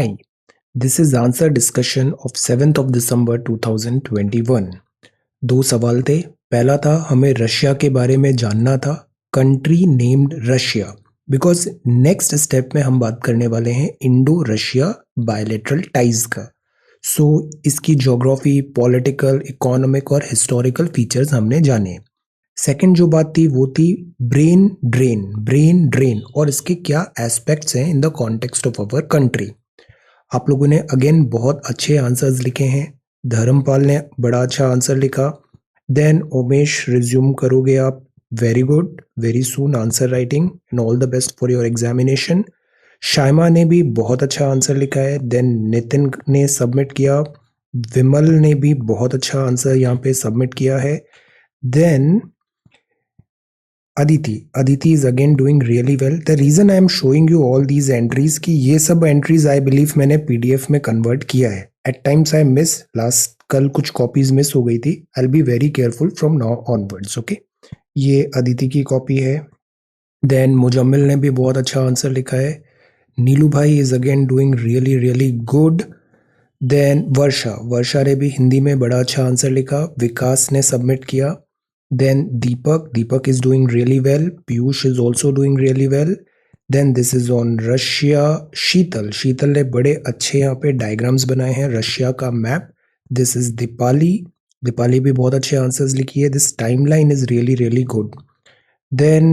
Hi, this is answer discussion of 7th of December 2021. दो सवाल थे। पहला था हमें रशिया के बारे में जानना था, country named Russia, because next step में हम बात करने वाले हैं इंडो रशिया बायलेटरल टाइज का। सो इसकी ज्योग्राफी, पॉलिटिकल, इकोनॉमिक और हिस्टोरिकल फीचर्स हमने जाने। सेकंड जो बात थी वो थी ब्रेन ड्रेन और इसके क्या एस्पेक्ट्स हैं इन the context of our country. आप लोगों ने अगेन बहुत अच्छे आंसर्स लिखे हैं। धर्मपाल ने बड़ा अच्छा आंसर लिखा। देन उमेश रिज्यूम करोगे आप, very good, very soon answer writing and all the best for your examination. Shaima ने भी बहुत अच्छा आंसर लिखा है। देन नितिन ने सबमिट किया। विमल ने भी बहुत अच्छा आंसर यहाँ पे सबमिट किया है। Then Aditi is again doing really well. The reason I am showing you all these entries कि ये सब entries I believe मैंने PDF में convert किया है. At times I miss, कल कुछ copies miss हो गई थी. I'll be very careful from now onwards, okay? ये अदिति की कॉपी है। Then मुजम्मिल ने भी बहुत अच्छा आंसर लिखा है। नीलू भाई is again doing really good. Then वर्षा ने भी हिंदी में बड़ा अच्छा आंसर लिखा। विकास ने सबमिट किया। Then Deepak is doing really well. Piyush is also doing really well. Then this is on Russia. शीतल ने बड़े अच्छे यहाँ पे डायग्राम्स बनाए हैं रशिया का मैप। This is दीपाली भी बहुत अच्छे आंसर्स लिखी है। This timeline is really good. Then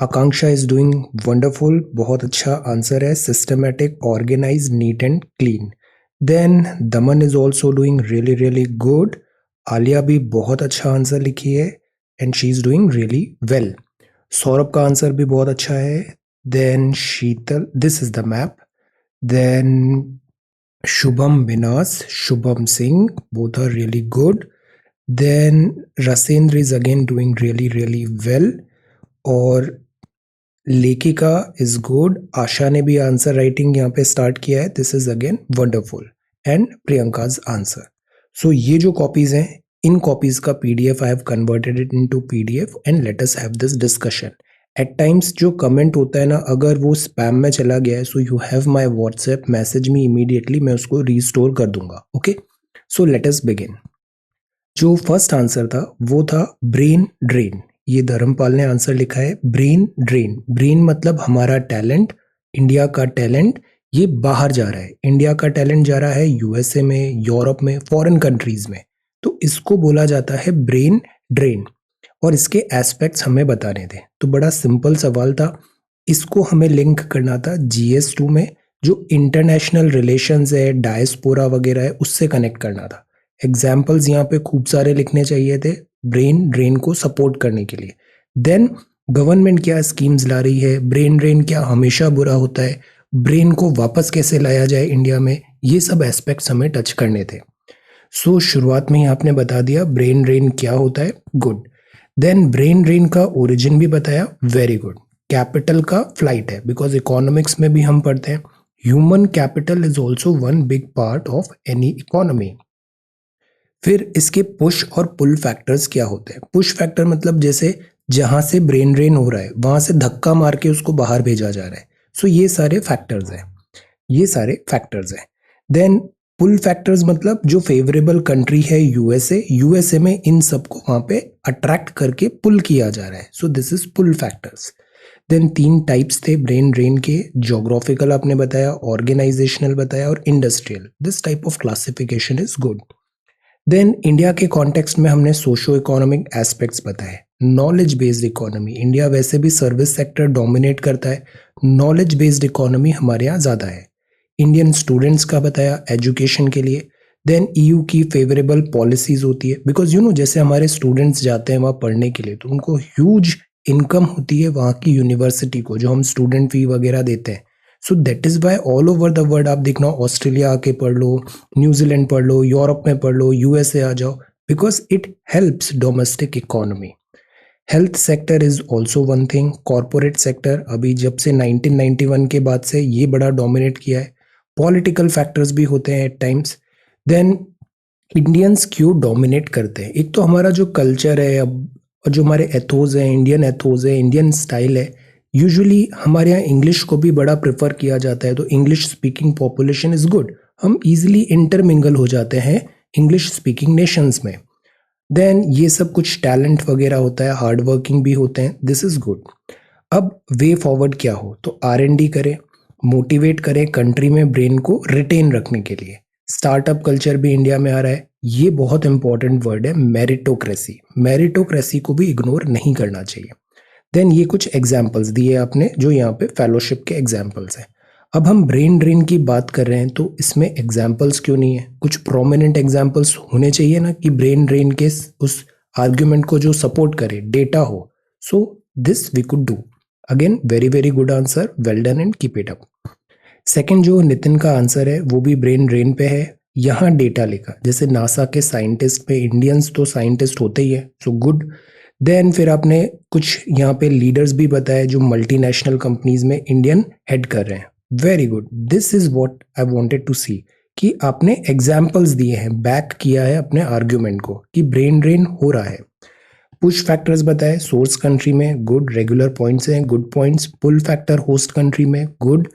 Akanksha is doing wonderful. बहुत अच्छा आंसर है। Systematic, organized, neat and clean. Then Daman is also doing really good. Alia भी बहुत अच्छा आंसर लिखी है and she is doing really well. Saurabh का आंसर भी बहुत अच्छा है। Then Sheetal, this is the map. Then Shubham Vinash, Shubham Singh, both are really good. Then Rasendra is again doing really well और लेखिका इज गुड। आशा ने भी आंसर राइटिंग यहाँ पे स्टार्ट किया है। This is again wonderful. And Priyanka's answer. So ये जो कॉपीज हैं, इन कॉपीज का PDF I have converted it into PDF and let us have this discussion. At times जो कमेंट होता है ना, अगर वो स्पैम में चला गया है, so you have my WhatsApp, message me immediately, मैं उसको रिस्टोर कर दूंगा। Okay, so let us begin. जो फर्स्ट आंसर था वो था ब्रेन ड्रेन। ये धर्मपाल ने आंसर लिखा है ब्रेन ड्रेन। ब्रेन मतलब हमारा टैलेंट, इंडिया का टैलेंट ये बाहर जा रहा है। इंडिया का टैलेंट जा रहा है यूएसए में, यूरोप में, फॉरेन कंट्रीज में, तो इसको बोला जाता है ब्रेन ड्रेन। और इसके एस्पेक्ट्स हमें बताने थे। तो बड़ा सिंपल सवाल था, इसको हमें लिंक करना था GS2 में, जो इंटरनेशनल रिलेशंस है, डायस्पोरा वगैरह है, उससे कनेक्ट करना था। एग्जाम्पल्स यहाँ पे खूब सारे लिखने चाहिए थे ब्रेन ड्रेन को सपोर्ट करने के लिए। देन गवर्नमेंट क्या स्कीम्स ला रही है, ब्रेन ड्रेन क्या हमेशा बुरा होता है, ब्रेन को वापस कैसे लाया जाए इंडिया में, ये सब एस्पेक्ट्स हमें टच करने थे। सो शुरुआत में ही आपने बता दिया ब्रेन ड्रेन क्या होता है, गुड। देन ब्रेन ड्रेन का ओरिजिन भी बताया, वेरी गुड। कैपिटल का फ्लाइट है, बिकॉज इकोनॉमिक्स में भी हम पढ़ते हैं human capital is also one big part of any economy. फिर इसके पुश और पुल फैक्टर्स क्या होते हैं। पुश फैक्टर मतलब जैसे जहां से ब्रेन ड्रेन हो रहा है वहां से धक्का मार के उसको बाहर भेजा जा रहा है। सो ये सारे फैक्टर्स हैं। देन पुल फैक्टर्स मतलब जो फेवरेबल कंट्री है यूएसए में इन सबको वहां पे अट्रैक्ट करके पुल किया जा रहा है। So this is pull factors. Then 3 types थे ब्रेन ड्रेन के, ज्योग्राफिकल आपने बताया, ऑर्गेनाइजेशनल बताया और industrial. This type of classification is good. Then India के कॉन्टेक्स्ट में हमने सोशो इकोनॉमिक एस्पेक्ट्स बताए। नॉलेज बेस्ड इकोनॉमी, इंडिया वैसे भी सर्विस सेक्टर डोमिनेट करता है, नॉलेज बेस्ड इकोनॉमी हमारे यहाँ ज़्यादा है। इंडियन स्टूडेंट्स का बताया एजुकेशन के लिए। देन EU की फेवरेबल पॉलिसीज होती है, बिकॉज जैसे हमारे स्टूडेंट्स जाते हैं वहाँ पढ़ने के लिए तो उनको ह्यूज इनकम होती है वहाँ की यूनिवर्सिटी को, जो हम स्टूडेंट फी वगैरह देते हैं। So that is why all over the world आप देखना, ऑस्ट्रेलिया आके पढ़ लो, न्यूजीलैंड पढ़ लो, यूरोप में पढ़ लो, USA आ जाओ, because it helps domestic economy. Health sector is also one thing. Corporate sector अभी जब से 1991 के बाद से ये बड़ा डोमिनेट किया है। पॉलिटिकल फैक्टर्स भी होते हैं एट टाइम्स। देन इंडियंस क्यों डोमिनेट करते हैं, एक तो हमारा जो कल्चर है, अब जो हमारे एथोज हैं, इंडियन एथोज है, इंडियन स्टाइल है, यूजुअली हमारे यहाँ इंग्लिश को भी बड़ा प्रेफर किया जाता है, तो English speaking population is good, हम इजीली इंटरमिंगल हो जाते हैं इंग्लिश स्पीकिंग नेशंस में। देन ये सब कुछ टैलेंट वगैरह होता है, हार्ड वर्किंग भी होते हैं, दिस इज गुड। अब वे फॉरवर्ड क्या हो, तो R&D करें, मोटिवेट करें कंट्री में ब्रेन को रिटेन रखने के लिए। स्टार्टअप कल्चर भी इंडिया में आ रहा है, ये बहुत इंपॉर्टेंट वर्ड है, मेरिटोक्रेसी। मेरिटोक्रेसी को भी इग्नोर नहीं करना चाहिए। देन ये कुछ एग्जाम्पल्स दिए आपने जो यहाँ पे फेलोशिप के एग्जाम्पल्स हैं। अब हम ब्रेन ड्रेन की बात कर रहे हैं, तो इसमें एग्जाम्पल्स क्यों नहीं है, कुछ प्रोमिनेंट एग्जाम्पल्स होने चाहिए ना, कि ब्रेन ड्रेन के उस आर्ग्यूमेंट को जो सपोर्ट करे, डेटा हो। So this we could do. Again very very good answer, well done and keep it up. Second जो नितिन का आंसर है वो भी ब्रेन ड्रेन पे है। यहाँ डेटा लिखा, जैसे नासा के साइंटिस्ट पे, इंडियंस तो साइंटिस्ट होते ही है, सो गुड। देन फिर आपने कुछ यहाँ पे लीडर्स भी बताए जो मल्टीनेशनल कंपनीज में इंडियन हेड कर रहे हैं, very good. This is what I wanted to see, कि आपने एग्जाम्पल्स दिए हैं, बैक किया है अपने आर्ग्यूमेंट को कि ब्रेन ड्रेन हो रहा है। पुश फैक्टर्स बताए, सोर्स कंट्री में गुड, रेगुलर पॉइंट्स हैं, good points. Pull factor host country में गुड।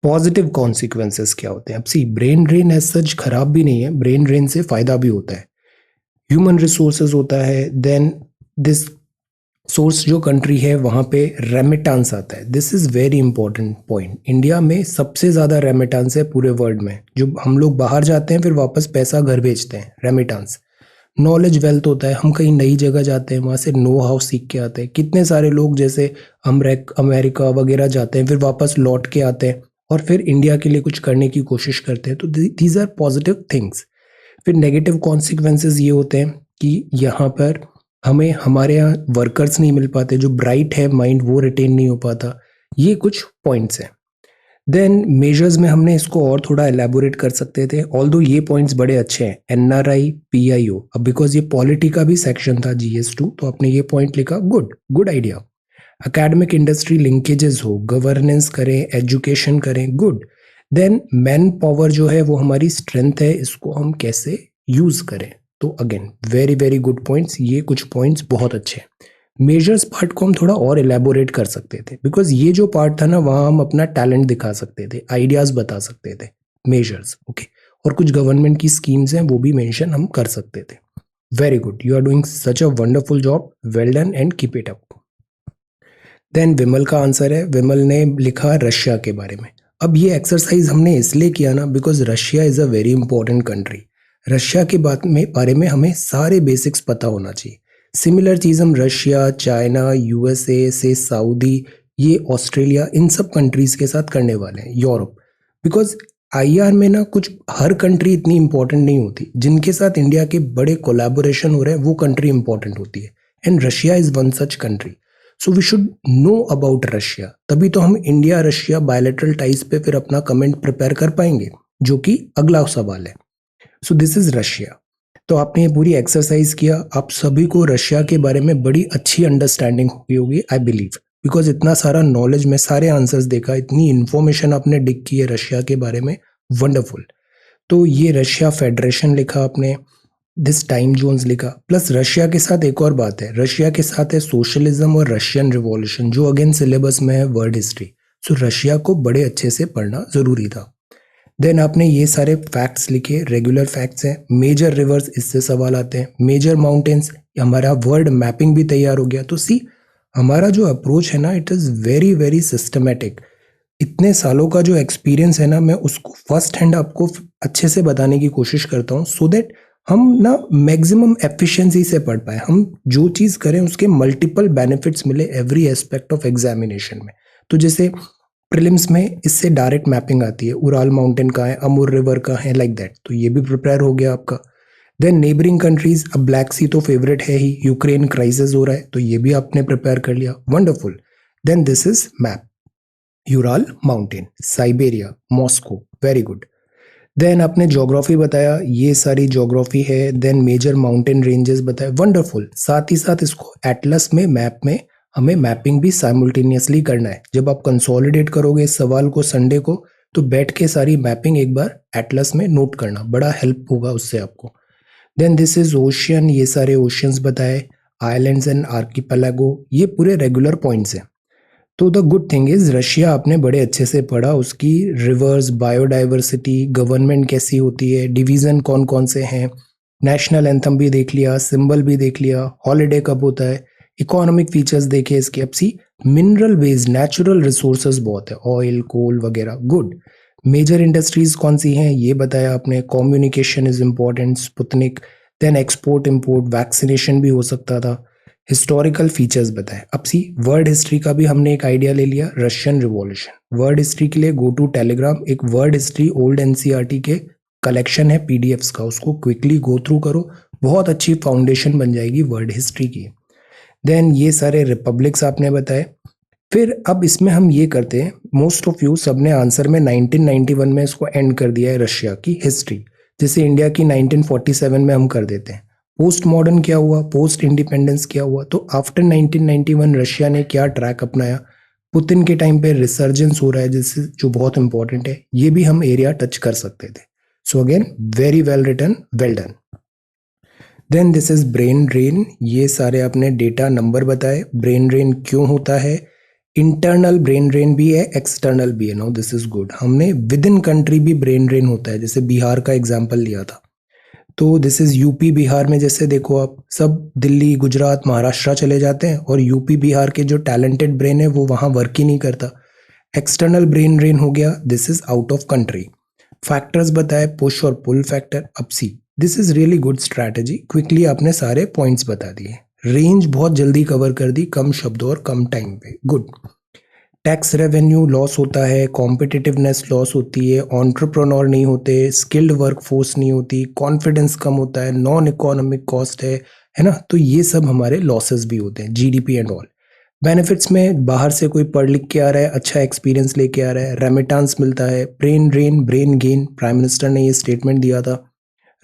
पॉजिटिव कॉन्सिक्वेंसेस क्या होते हैं, अब see brain drain as such खराब भी नहीं है, ब्रेन ड्रेन से फायदा भी होता है, ह्यूमन रिसोर्सेज होता है। देन दिस सोर्स जो कंट्री है वहाँ पे रेमिटांस आता है, this is very important point. India में सबसे ज़्यादा रेमिटांस है पूरे वर्ल्ड में, जो हम लोग बाहर जाते हैं फिर वापस पैसा घर भेजते हैं, रेमिटांस। नॉलेज वेल्थ होता है, हम कहीं नई जगह जाते हैं वहाँ से नो हाउ सीख के आते हैं। कितने सारे लोग जैसे अमेरिका वगैरह जाते हैं फिर वापस लौट के आते हैं और फिर इंडिया के लिए कुछ करने की कोशिश करते हैं, तो दीज आर पॉजिटिव थिंग्स। फिर नेगेटिव कॉन्सिक्वेंसेज ये होते हैं कि यहाँ पर हमें हमारे यहाँ वर्कर्स नहीं मिल पाते, जो ब्राइट है माइंड वो रिटेन नहीं हो पाता, ये कुछ पॉइंट्स हैं। देन मेजर्स में हमने इसको और थोड़ा एलैबोरेट कर सकते थे, ऑल्दो ये पॉइंट्स बड़े अच्छे हैं, NRI PIO। अब बिकॉज ये पॉलिटी का भी सेक्शन था GS2, तो आपने ये पॉइंट लिखा, good, good idea. Academic industry linkages हो, गवर्नेंस करें, एजुकेशन करें, गुड। देन मैन पावर जो है वो हमारी स्ट्रेंथ है, इसको हम कैसे यूज करें, तो again very very good points, ये कुछ पॉइंट्स बहुत अच्छे हैं। मेजर्स पार्ट को हम थोड़ा और एलैबोरेट कर सकते थे, बिकॉज ये जो पार्ट था ना वहाँ हम अपना टैलेंट दिखा सकते थे, आइडियाज बता सकते थे, मेजर्स, ओके। और कुछ गवर्नमेंट की स्कीम्स हैं वो भी मेंशन हम कर सकते थे। Very good, you are doing such a wonderful job, well done and keep it up. Then Vimal का आंसर है, विमल ने लिखा रशिया के बारे में। अब ये एक्सरसाइज हमने इसलिए किया ना because Russia is a very important country. Russia के बारे में हमें सारे बेसिक्स पता होना चाहिए। सिमिलर चीज़ हम रशिया, चाइना, USA से सऊदी, ये ऑस्ट्रेलिया, इन सब कंट्रीज़ के साथ करने वाले हैं, यूरोप। बिकॉज IR में ना कुछ हर कंट्री इतनी इंपॉर्टेंट नहीं होती, जिनके साथ इंडिया के बड़े कोलैबोरेशन हो रहे हैं वो कंट्री इंपॉर्टेंट होती है, and Russia is one such country. So we should know about Russia, तभी तो हम इंडिया रशिया बायलैटरल टाइज पे फिर अपना कमेंट प्रिपेयर कर पाएंगे, जो कि अगला सवाल है। So this is Russia. तो आपने ये पूरी एक्सरसाइज किया, आप सभी को रशिया के बारे में बड़ी अच्छी अंडरस्टैंडिंग हुई होगी आई बिलीव, बिकॉज इतना सारा नॉलेज में सारे आंसर्स देखा, इतनी इन्फॉर्मेशन आपने डिग की है रशिया के बारे में, वंडरफुल। तो ये रशिया फेडरेशन लिखा आपने, दिस टाइम जोन्स लिखा, प्लस रशिया के साथ एक और बात है, रशिया के साथ है सोशलिज्म और रशियन रिवॉल्यूशन, जो अगेन सिलेबस में है वर्ल्ड हिस्ट्री। सो रशिया को बड़े अच्छे से पढ़ना जरूरी था। देन आपने ये सारे फैक्ट्स लिखे, रेगुलर फैक्ट्स हैं। मेजर रिवर्स, इससे सवाल आते हैं, मेजर माउंटेन्स, हमारा वर्ल्ड मैपिंग भी तैयार हो गया। तो सी हमारा जो अप्रोच है ना, it is very very systematic. इतने सालों का जो एक्सपीरियंस है ना, मैं उसको फर्स्ट हैंड आपको अच्छे से बताने की कोशिश करता हूँ, सो दैट हम ना मैक्सिमम एफिशिएंसी से पढ़ पाए, हम जो चीज़ करें उसके मल्टीपल बेनिफिट्स मिले एवरी एस्पेक्ट ऑफ एग्जामिनेशन में। तो जैसे प्रीलिम्स में इससे डायरेक्ट मैपिंग आती है, उराल माउंटेन कहाँ है, अमूर रिवर कहाँ है, लाइक दैट, तो ये भी प्रिपेयर हो गया आपका। देन नेबरिंग कंट्रीज, अब ब्लैक सी तो फेवरेट है ही, यूक्रेन क्राइसिस हो रहा है, तो ये भी आपने प्रिपेयर कर लिया, wonderful. Then this is map, Ural mountain, Siberia, Moscow, very good. Then आपने ज्योग्राफी बताया, ये सारी ज्योग्राफी है। देन मेजर माउंटेन रेंजेस बताए, वंडरफुल। साथ ही साथ इसको एटलस में, मैप में हमें मैपिंग भी साइमल्टेनियसली करना है। जब आप कंसोलिडेट करोगे इस सवाल को संडे को, तो बैठ के सारी मैपिंग एक बार एटलस में नोट करना, बड़ा हेल्प होगा उससे आपको। देन दिस इज ओशियन, ये सारे ओशियंस बताए, आइलैंड्स एंड आर्किपेलागो, ये पूरे रेगुलर पॉइंट्स हैं। तो the good thing is Russia आपने बड़े अच्छे से पढ़ा, उसकी रिवर्स, बायोडाइवर्सिटी, गवर्नमेंट कैसी होती है, डिवीजन कौन कौन से हैं, नेशनल एंथम भी देख लिया, सिंबल भी देख लिया, हॉलीडे कब होता है, इकोनॉमिक फीचर्स देखे इसके। अब सी मिनरल बेस्ड नेचुरल रिसोर्सेज बहुत है, ऑयल कोल वगैरह, गुड। मेजर इंडस्ट्रीज कौन सी हैं ये बताया आपने, communication is important, Sputnik, then export import, vaccination भी हो सकता था, हिस्टोरिकल फीचर्स बताए। अब सी वर्ड हिस्ट्री का भी हमने एक आइडिया ले लिया, रशियन रिवॉल्यूशन। वर्ड हिस्ट्री के लिए गो टू टेलीग्राम, एक वर्ड हिस्ट्री ओल्ड एनसीईआरटी के कलेक्शन है पीडीएफ्स का, उसको क्विकली गो थ्रू करो, बहुत अच्छी फाउंडेशन बन जाएगी वर्ड हिस्ट्री की। देन ये सारे रिपब्लिक्स आपने बताए। फिर अब इसमें हम ये करते हैं, मोस्ट ऑफ यू सबने आंसर में 1991 में इसको एंड कर दिया है रशिया की हिस्ट्री, जैसे इंडिया की 1947 में हम कर देते हैं। पोस्ट मॉडर्न क्या हुआ, पोस्ट इंडिपेंडेंस क्या हुआ, तो आफ्टर 1991 रशिया ने क्या ट्रैक अपनाया, पुतिन के टाइम पे रिसर्जेंस हो रहा है जिससे, जो बहुत इंपॉर्टेंट है, ये भी हम एरिया टच कर सकते थे। So again very well written, well done. Then this is brain drain, ये सारे आपने डेटा नंबर बताए, ब्रेन ड्रेन क्यों होता है, इंटरनल ब्रेन ड्रेन भी है, एक्सटर्नल भी है। No this is good. हमने विद इन कंट्री भी ब्रेन ड्रेन होता है, जैसे बिहार का एग्जांपल लिया था, तो दिस इज यूपी बिहार में, जैसे देखो आप सब दिल्ली गुजरात महाराष्ट्र चले जाते हैं और यूपी बिहार के जो टैलेंटेड ब्रेन है वो वहां वर्क ही नहीं करता। एक्सटर्नल ब्रेन ड्रेन हो गया, this is out of country. Factors बताए, पुश और पुल फैक्टर। अब सी this is really good strategy, quickly आपने सारे पॉइंट्स बता दिए, रेंज बहुत जल्दी कवर कर दी, कम शब्दों और कम टाइम पे, गुड। टैक्स रेवेन्यू लॉस होता है, कॉम्पिटिटिवनेस लॉस होती है, ऑन्टरप्रनोर नहीं होते, स्किल्ड वर्कफोर्स नहीं होती, कॉन्फिडेंस कम होता है, नॉन इकोनॉमिक कॉस्ट है ना, तो ये सब हमारे लॉसेस भी होते हैं, जीडीपी एंड ऑल। बेनिफिट्स में बाहर से कोई पढ़ लिख के आ रहा है, अच्छा एक्सपीरियंस लेके आ रहा है, रेमिटांस मिलता है, brain drain brain gain, prime minister ने ये स्टेटमेंट दिया था,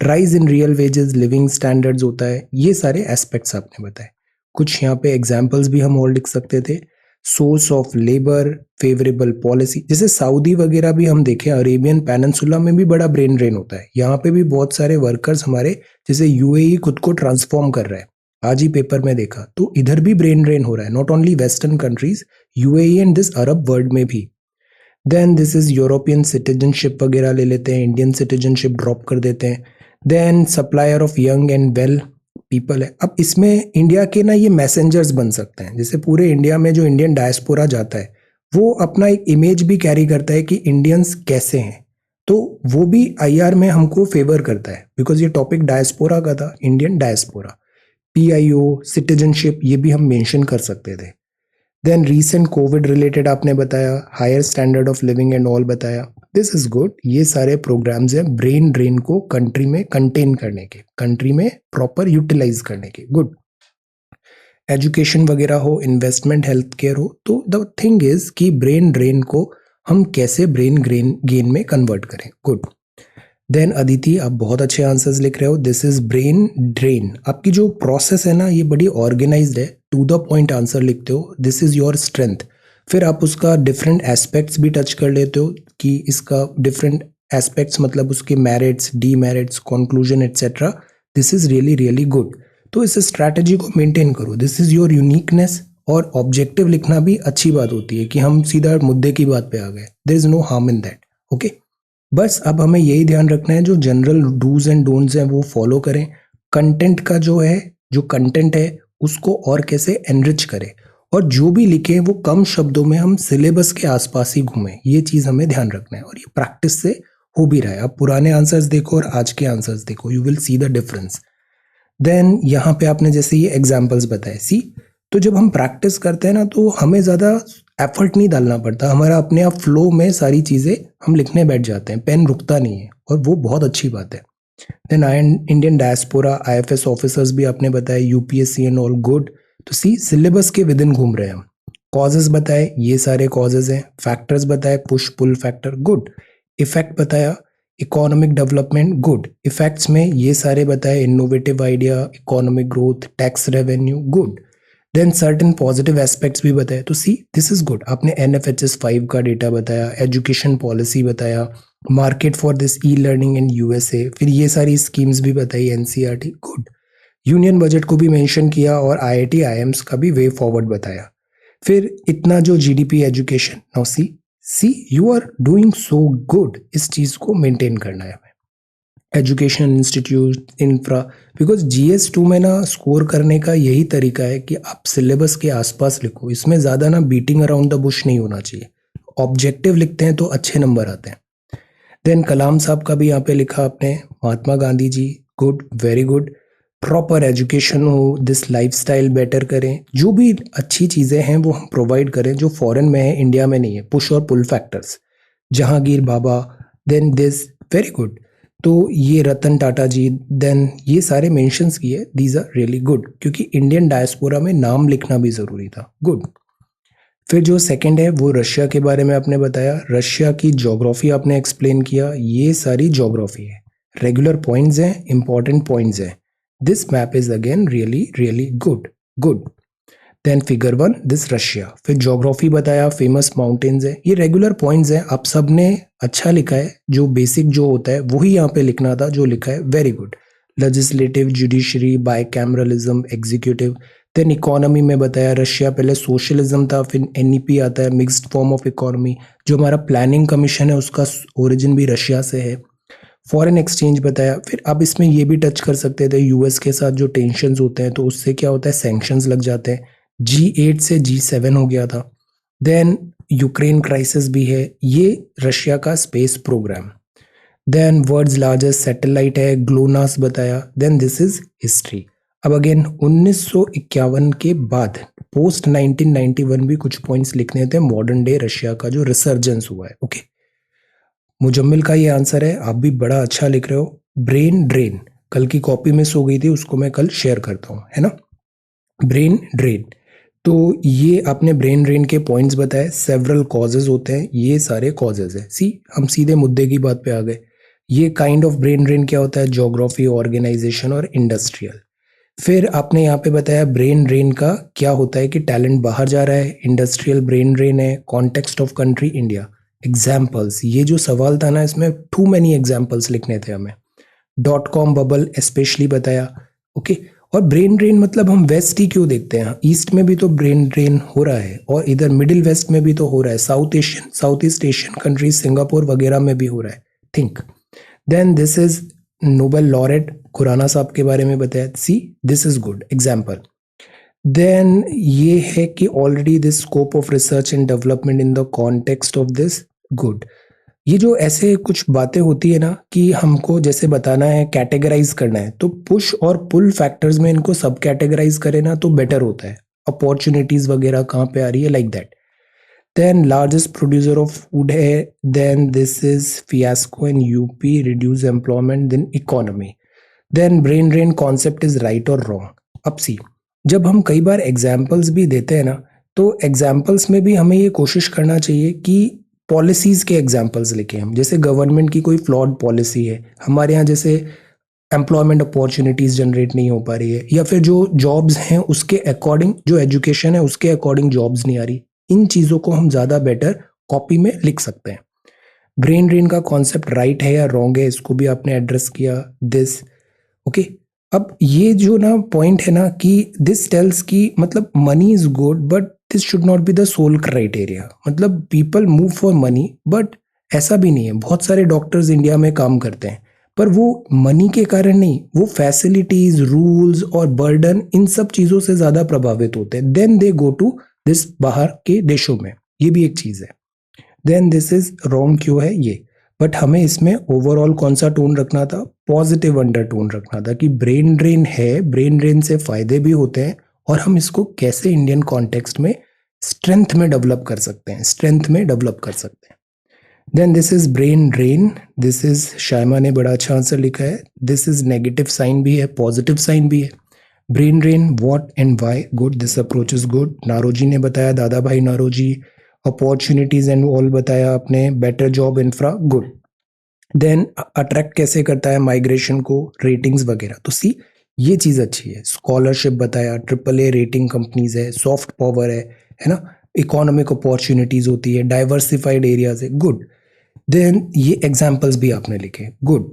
rise in real wages, living standards होता है, ये सारे एस्पेक्ट्स आपने बताए। कुछ यहाँ पे एग्जाम्पल्स भी हम और लिख सकते थे, source of labour, favourable policy, जैसे सऊदी वगैरह भी हम देखें, अरेबियन पेनिनसुला में भी बड़ा ब्रेन ड्रेन होता है, यहाँ पे भी बहुत सारे वर्कर्स हमारे, जैसे यूएई खुद को ट्रांसफॉर्म कर रहा है, आज ही पेपर में देखा, तो इधर भी ब्रेन ड्रेन हो रहा है, not only western countries, UAE and this Arab world में भी। Then this is European citizenship वगैरह ले लेते हैं, इंडियन सिटीजनशिप ड्रॉप कर देते हैं। Then supplier of young and well people है। अब इसमें इंडिया के ना ये मैसेंजर्स बन सकते हैं, जैसे पूरे इंडिया में जो इंडियन डायस्पोरा जाता है वो अपना एक इमेज भी कैरी करता है कि इंडियंस कैसे हैं, तो वो भी आईआर में हमको फेवर करता है, बिकॉज ये टॉपिक डायस्पोरा का था, इंडियन डायस्पोरा। पीआईओ, सिटीजनशिप, ये भी हम मेंशन कर सकते थे। देन रीसेंट कोविड रिलेटेड आपने बताया, higher standard of living and all बताया, दिस इज गुड। ये सारे प्रोग्राम्स हैं ब्रेन ड्रेन को कंट्री में कंटेन करने के, कंट्री में प्रॉपर यूटिलाइज करने के, गुड। एजुकेशन वगैरह हो, इन्वेस्टमेंट, हेल्थ केयर हो, तो द थिंग इज कि ब्रेन ड्रेन को हम कैसे ब्रेन गेन में कन्वर्ट करें, गुड। देन अदिति, आप बहुत अच्छे आंसर्स लिख रहे हो, दिस इज ब्रेन ड्रेन। आपकी जो प्रोसेस है ना ये बड़ी ऑर्गेनाइज्ड है, टू द पॉइंट आंसर लिखते हो, दिस इज योर स्ट्रेंथ। फिर आप उसका डिफरेंट एस्पेक्ट्स भी टच कर लेते हो कि इसका डिफरेंट एस्पेक्ट्स मतलब उसके merits, demerits, conclusion etcetera, this is really really good. तो इस स्ट्रैटेजी को मेंटेन करो, दिस इज योर यूनिकनेस। और ऑब्जेक्टिव लिखना भी अच्छी बात होती है कि हम सीधा मुद्दे की बात पे आ गए, there is no harm in that, okay. बस अब हमें यही ध्यान रखना है, जो जनरल डूज एंड डोंट्स हैं वो फॉलो करें, कंटेंट का जो कंटेंट है उसको और कैसे एनरिच करें, और जो भी लिखे वो कम शब्दों में हम सिलेबस के आसपास ही घूमें, ये चीज़ हमें ध्यान रखना है, और ये प्रैक्टिस से हो भी रहा है। आप पुराने आंसर्स देखो और आज के आंसर्स देखो, you will see the difference. Then यहाँ पे आपने जैसे ये एग्जाम्पल्स बताए, सी तो जब हम प्रैक्टिस करते हैं ना तो हमें ज़्यादा एफर्ट नहीं डालना पड़ता, हमारा अपने आप फ्लो में सारी चीज़ें हम लिखने बैठ जाते हैं, पेन रुकता नहीं है, और वो बहुत अच्छी बात है। Then Indian diaspora, IFS officers भी आपने बताए, यूपीएससी एंड ऑल, गुड। तो सी सिलेबस के विद इन घूम रहे हैं हम। कॉजेज बताए, ये सारे कॉजेज हैं। फैक्टर्स बताए, push pull factor, good. Effect बताया, इकोनॉमिक डेवलपमेंट, गुड। इफेक्ट्स में ये सारे बताए, innovative idea, economic growth, tax revenue, good. Then certain positive aspects भी बताए, तो सी दिस इज गुड। आपने एनएफएचएस 5 का डेटा बताया, एजुकेशन पॉलिसी बताया, market for this e learning in USA, फिर ये सारी स्कीम्स भी बताई, एनसीईआरटी, गुड। यूनियन बजट को भी मेंशन किया और आईआईटी आईएम्स का भी वे फॉरवर्ड बताया। फिर इतना जो GDP education, now see you are doing so good, इस चीज को मेंटेन करना है हमें। Education, institute, infra, because GS 2 में ना स्कोर करने का यही तरीका है कि आप सिलेबस के आसपास लिखो, इसमें ज्यादा ना बीटिंग अराउंड द बुश नहीं होना चाहिए। ऑब्जेक्टिव लिखते हैं तो अच्छे नंबर आते हैं। देन कलाम साहब का भी यहाँ पे लिखा आपने, Mahatma Gandhi ji, good, very good. Proper education हो, दिस लाइफस्टाइल बेटर करें, जो भी अच्छी चीज़ें हैं वो हम प्रोवाइड करें जो फॉरेन में है, इंडिया में नहीं है। पुश और pull factors, Jahangir Bhabha, then this, very good. तो ये रतन टाटा जी, देन ये सारे मेंशंस किए, दीज आर रियली गुड, क्योंकि इंडियन डायस्पोरा में नाम लिखना भी ज़रूरी था, गुड। फिर जो सेकंड है वो रशिया के बारे में आपने बताया, रशिया की ज्योग्राफी आपने एक्सप्लेन किया, ये सारी ज्योग्राफी है, रेगुलर पॉइंट्स हैं, इंपॉर्टेंट पॉइंट्स हैं। This map is again really really good, good. Then figure 1, this Russia. फिर ज्योग्राफी बताया, फेमस माउंटेन्स है, ये रेगुलर पॉइंट्स हैं, आप सबने अच्छा लिखा है, जो बेसिक जो होता है वही यहाँ पे लिखना था, जो लिखा है, very good. Legislative, judiciary, bicameralism, executive. Then economy में बताया, रशिया पहले सोशलिज्म था, फिर एनईपी आता है, मिक्स्ड फॉर्म ऑफ इकोनॉमी। जो हमारा प्लानिंग कमीशन है उसका ओरिजिन भी रशिया से है। फॉरेन एक्सचेंज बताया, फिर अब इसमें ये भी टच कर सकते थे, यूएस के साथ जो टेंशन्स होते हैं तो उससे क्या होता है, सैंक्शंस लग जाते हैं। G8 से G7 हो गया था। देन यूक्रेन क्राइसिस भी है, ये रशिया का space programme. Then world's largest satellite है, ग्लोनास बताया। Then this is history. अब अगेन 1951 के बाद पोस्ट 1991 भी कुछ पॉइंट्स लिखने थे, मॉडर्न डे रशिया का जो रिसर्जेंस हुआ है, ओके। मुजम्मिल का ये आंसर है, आप भी बड़ा अच्छा लिख रहे हो। ब्रेन ड्रेन, कल की कॉपी मिस हो गई थी, उसको मैं कल शेयर करता हूँ, है ना। ब्रेन ड्रेन, तो ये आपने ब्रेन ड्रेन के पॉइंट्स बताए, सेवरल कॉजेज होते हैं, ये सारे कॉजेज है। हम सीधे मुद्दे की बात पे आ गए। ये काइंड ऑफ ब्रेन ड्रेन क्या होता है, ज्योग्राफी, ऑर्गेनाइजेशन और इंडस्ट्रियल। फिर आपने यहाँ पे बताया ब्रेन ड्रेन का क्या होता है कि टैलेंट बाहर जा रहा है, इंडस्ट्रियल ब्रेन ड्रेन है, context of country India. Examples, ये जो सवाल था ना इसमें टू मैनी एग्जाम्पल्स लिखने थे हमें। .com बबल स्पेशली बताया, ओके। और ब्रेन ड्रेन मतलब हम वेस्ट ही क्यों देखते हैं, ईस्ट में भी तो ब्रेन ड्रेन हो रहा है, और इधर मिडिल वेस्ट में भी तो हो रहा है, South East Asian countries, Singapore वगैरह में भी हो रहा है, think. Then this is Nobel laureate, Khurana साहब के बारे में बताया, see this is good example. Then ये है कि already this scope of research and development in the context of this, good. ये जो ऐसे कुछ बातें होती है ना कि हमको जैसे बताना है, कैटेगराइज करना है, तो पुश और पुल फैक्टर्स में इनको सब कैटेगराइज करें ना तो बेटर होता है, अपॉर्चुनिटीज वगैरह कहाँ पे आ रही है, like that. Then largest producer of food है, then this is fiasco in UP, reduce employment, then economy. Then brain drain concept is right और रॉन्ग। अब सी, जब हम कई बार एग्जाम्पल्स भी देते हैं ना, तो एग्जाम्पल्स में भी हमें ये कोशिश करना चाहिए कि पॉलिसीज के एग्जाम्पल्स लिखें हम, जैसे गवर्नमेंट की कोई फ्लॉड पॉलिसी है हमारे यहाँ, जैसे एम्प्लॉयमेंट अपॉर्चुनिटीज जनरेट नहीं हो पा रही है, या फिर जो जॉब्स हैं उसके अकॉर्डिंग, जो एजुकेशन है उसके अकॉर्डिंग जॉब्स नहीं आ रही, इन चीज़ों को हम ज़्यादा बेटर कॉपी में लिख सकते हैं। ब्रेन ड्रेन का कॉन्सेप्ट राइट है या रॉन्ग है, इसको भी आपने एड्रेस किया, दिस, ओके। अब ये जो ना पॉइंट है ना कि दिस टेल्स की मतलब money is good but this should not be the sole criteria, मतलब people move for money, but ऐसा भी नहीं है। बहुत सारे डॉक्टर्स इंडिया में काम करते हैं पर वो मनी के कारण नहीं, वो फैसिलिटीज, रूल्स और बर्डन, इन सब चीजों से ज्यादा प्रभावित होते हैं, then they go to this बाहर के देशों में, ये भी एक चीज है। देन दिस इज रॉन्ग क्यों है ये, बट हमें इसमें ओवरऑल कौन सा टोन रखना था, पॉजिटिव अंडरटोन रखना था कि ब्रेन ड्रेन है, ब्रेन ड्रेन से फायदे भी होते हैं, और हम इसको कैसे इंडियन कॉन्टेक्स्ट में स्ट्रेंथ में डेवलप कर सकते हैं, स्ट्रेंथ में डेवलप कर सकते हैं। Then this is brain drain, this is, Shaima ने बड़ा अच्छा आंसर लिखा है, दिस इज नेगेटिव साइन भी है, पॉजिटिव साइन भी है। Brain drain what and why, good, this approach is good. Naoroji ने बताया, दादा भाई नारोजी, अपॉर्चुनिटीज एंड ऑल बताया आपने, better job infra, good. Then attract कैसे करता है माइग्रेशन को, रेटिंग्स वगैरह, तो सी ये चीज अच्छी है। स्कॉलरशिप बताया, AAA रेटिंग कंपनीज है, सॉफ्ट पावर है ना, इकोनॉमिक अपॉर्चुनिटीज होती है, डाइवर्सिफाइड एरियाज है, गुड। देन ये एग्जाम्पल्स भी आपने लिखे, good.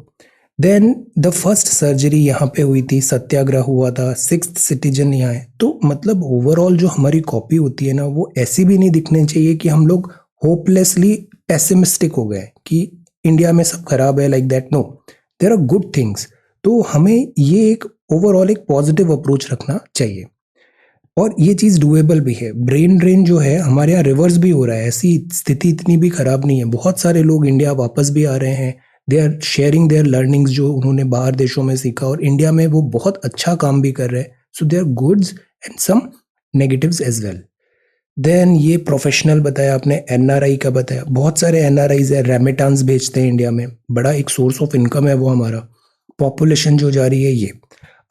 Then the first surgery यहाँ पे हुई थी, सत्याग्रह हुआ था, सिक्स्थ सिटीजन यहाँ है। तो मतलब ओवरऑल जो हमारी कॉपी होती है ना, वो ऐसी भी नहीं दिखनी चाहिए कि हम लोग होपलेसली पेसिमिस्टिक हो गए कि इंडिया में सब खराब है, like that. No, there are good things. तो हमें ये एक ओवरऑल एक पॉजिटिव अप्रोच रखना चाहिए, और ये चीज़ डुएबल भी है। ब्रेन ड्रेन जो है हमारे यहाँ रिवर्स भी हो रहा है, ऐसी स्थिति इतनी भी खराब नहीं है। बहुत सारे लोग इंडिया वापस भी आ रहे हैं, they are sharing their learnings जो उन्होंने बाहर देशों में सीखा, और इंडिया में वो बहुत अच्छा काम भी कर रहे हैं। So they are goods and some negatives as well. Then ये प्रोफेशनल बताया आपने, एनआरआई का बताया। बहुत सारे एनआरआईज है, रेमिटांस भेजते हैं इंडिया में, बड़ा एक सोर्स ऑफ इनकम है वो हमारा। पॉपुलेशन जो जा रही है ये।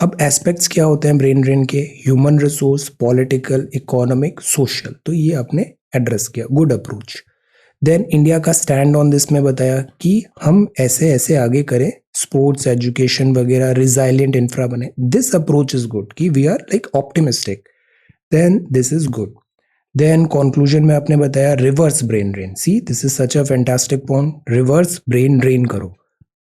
अब एस्पेक्ट्स क्या होते हैं ब्रेन ड्रेन के? Human resource, political, economic, social. तो ये आपने एड्रेस किया, गुड अप्रोच। देन इंडिया का स्टैंड ऑन दिस में बताया कि हम ऐसे ऐसे आगे करें, स्पोर्ट्स, एजुकेशन वगैरह, रिजाइलियंट इंफ्रा बने। दिस अप्रोच इज गुड कि we are like optimistic, then this is good. Then conclusion में आपने बताया reverse brain drain. See, this is such a fantastic point. Reverse brain drain करो,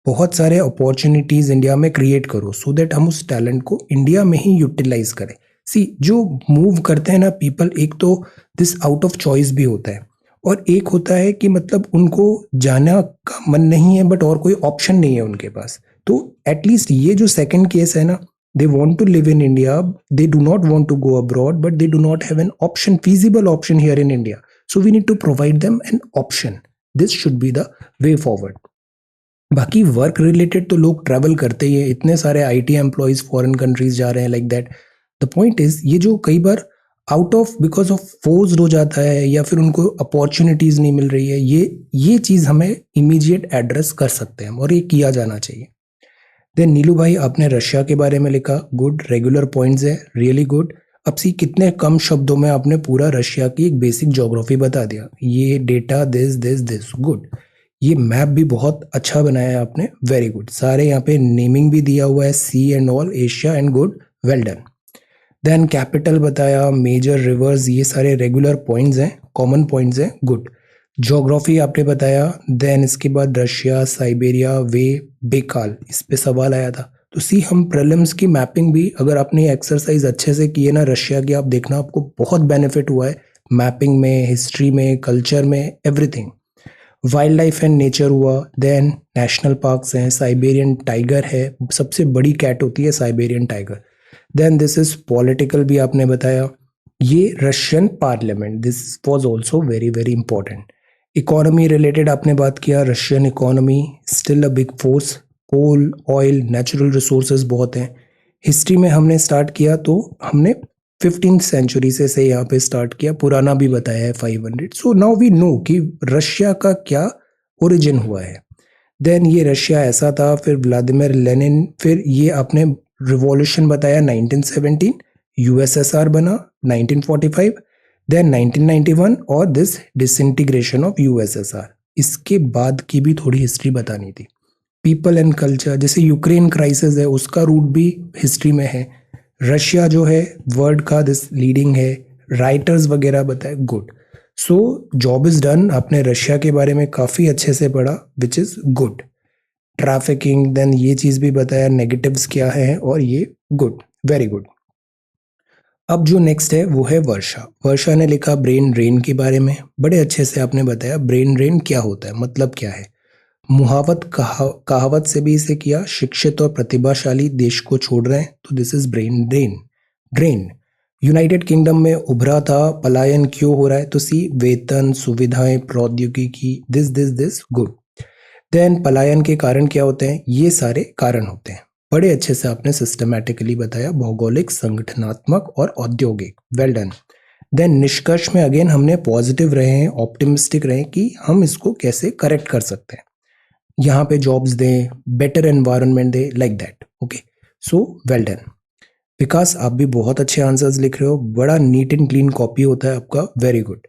बहुत सारे opportunities India में create करो, सो दैट हम उस टैलेंट को इंडिया में ही यूटिलाइज करें। सी, जो मूव करते हैं ना पीपल, एक तो दिस आउट ऑफ चॉइस भी होता है, और एक होता है कि मतलब उनको जाना का मन नहीं है बट और कोई ऑप्शन नहीं है उनके पास। तो एटलीस्ट ये जो सेकंड केस है ना, they want to live in India, they do not want to go abroad, but they do not have an option, feasible option here in India. So we need to provide them an option. This should be the way forward. बाकी work related तो लोग travel करते ही है, इतने सारे IT employees foreign countries जा रहे हैं, like that. The point is, ये जो कई बार out of because of forced हो जाता है, या फिर उनको अपॉर्चुनिटीज नहीं मिल रही है, ये चीज हमें इमीडिएट एड्रेस कर सकते हैं, और ये किया जाना चाहिए। देन नीलू भाई, आपने रशिया के बारे में लिखा, गुड, रेगुलर पॉइंट्स है, रियली गुड। अब सी, कितने कम शब्दों में आपने पूरा रशिया की एक बेसिक ज्योग्राफी बता दिया, ये data this this this, good. ये मैप भी बहुत अच्छा बनाया है आपने, वेरी गुड। सारे यहाँ पे नेमिंग भी दिया हुआ है, see and all, Asia and good, well done. Then capital बताया, मेजर रिवर्स, ये सारे रेगुलर पॉइंट्स हैं, कॉमन पॉइंट्स हैं, गुड। ज्योग्राफी आपने बताया। देन इसके बाद रशिया, साइबेरिया, वे, बेकाल, इस पे सवाल आया था। तो सी, हम प्रीलिम्स की मैपिंग भी, अगर आपने एक्सरसाइज अच्छे से की है ना रशिया की, आप देखना आपको बहुत बेनिफिट हुआ है मैपिंग में, हिस्ट्री में, कल्चर में, everything. Wildlife and nature हुआ। देन नेशनल पार्क्स हैं, साइबेरियन टाइगर है, सबसे बड़ी कैट होती है Siberian tiger. Then this is political भी आपने बताया, ये Russian parliament, this was also very very important. Economy related आपने बात किया, Russian economy still a big force, coal, oil, natural resources बहुत हैं। हिस्ट्री में हमने स्टार्ट किया तो हमने 15th सेंचुरी से यहाँ पे स्टार्ट किया, पुराना भी बताया है 500। सो नाउ वी नो कि रशिया का क्या ओरिजिन हुआ है। देन ये रशिया ऐसा था, फिर व्लादिमीर लेनिन, फिर ये आपने रिवॉल्यूशन बताया 1917, यूएसएसआर बना 1945, देन 1991, और दिस डिसइंटीग्रेशन ऑफ यूएसएसआर। इसके बाद की भी थोड़ी हिस्ट्री बतानी थी। पीपल एंड कल्चर, जैसे यूक्रेन क्राइसिस है, उसका रूट भी हिस्ट्री में है। रशिया जो है वर्ल्ड का दिस लीडिंग है, राइटर्स वगैरह बताए, good. So job is done, आपने रशिया के बारे में काफ़ी अच्छे से पढ़ा, which is good. Trafficking, then ये चीज़ भी बताया, नेगेटिव्स क्या है, और ये गुड, वेरी गुड। अब जो नेक्स्ट है वो है वर्षा। वर्षा ने लिखा ब्रेन ड्रेन के बारे में, बड़े अच्छे से आपने बताया ब्रेन ड्रेन क्या होता है, मतलब क्या है। मुहावत कहावत से भी इसे किया, शिक्षित और प्रतिभाशाली देश को छोड़ रहे हैं, तो this is brain drain. Drain United kingdom में उभरा था, पलायन क्यों हो रहा है, तो सी, वेतन, सुविधाएं, प्रौद्योगिकी, this this this, good. Then पलायन के कारण क्या होते हैं, ये सारे कारण होते हैं, बड़े अच्छे से आपने सिस्टमैटिकली बताया, भौगोलिक, संगठनात्मक और औद्योगिक, वेल डन। देन निष्कर्ष में अगेन हमने पॉजिटिव रहे हैं, ऑप्टिमिस्टिक रहे कि हम इसको कैसे करेक्ट कर सकते हैं, यहाँ पे जॉब्स दें, बेटर एनवायरनमेंट दें, like that, okay. So well done. Vikas, आप भी बहुत अच्छे आंसर्स लिख रहे हो, बड़ा नीट एंड क्लीन कॉपी होता है आपका, very good.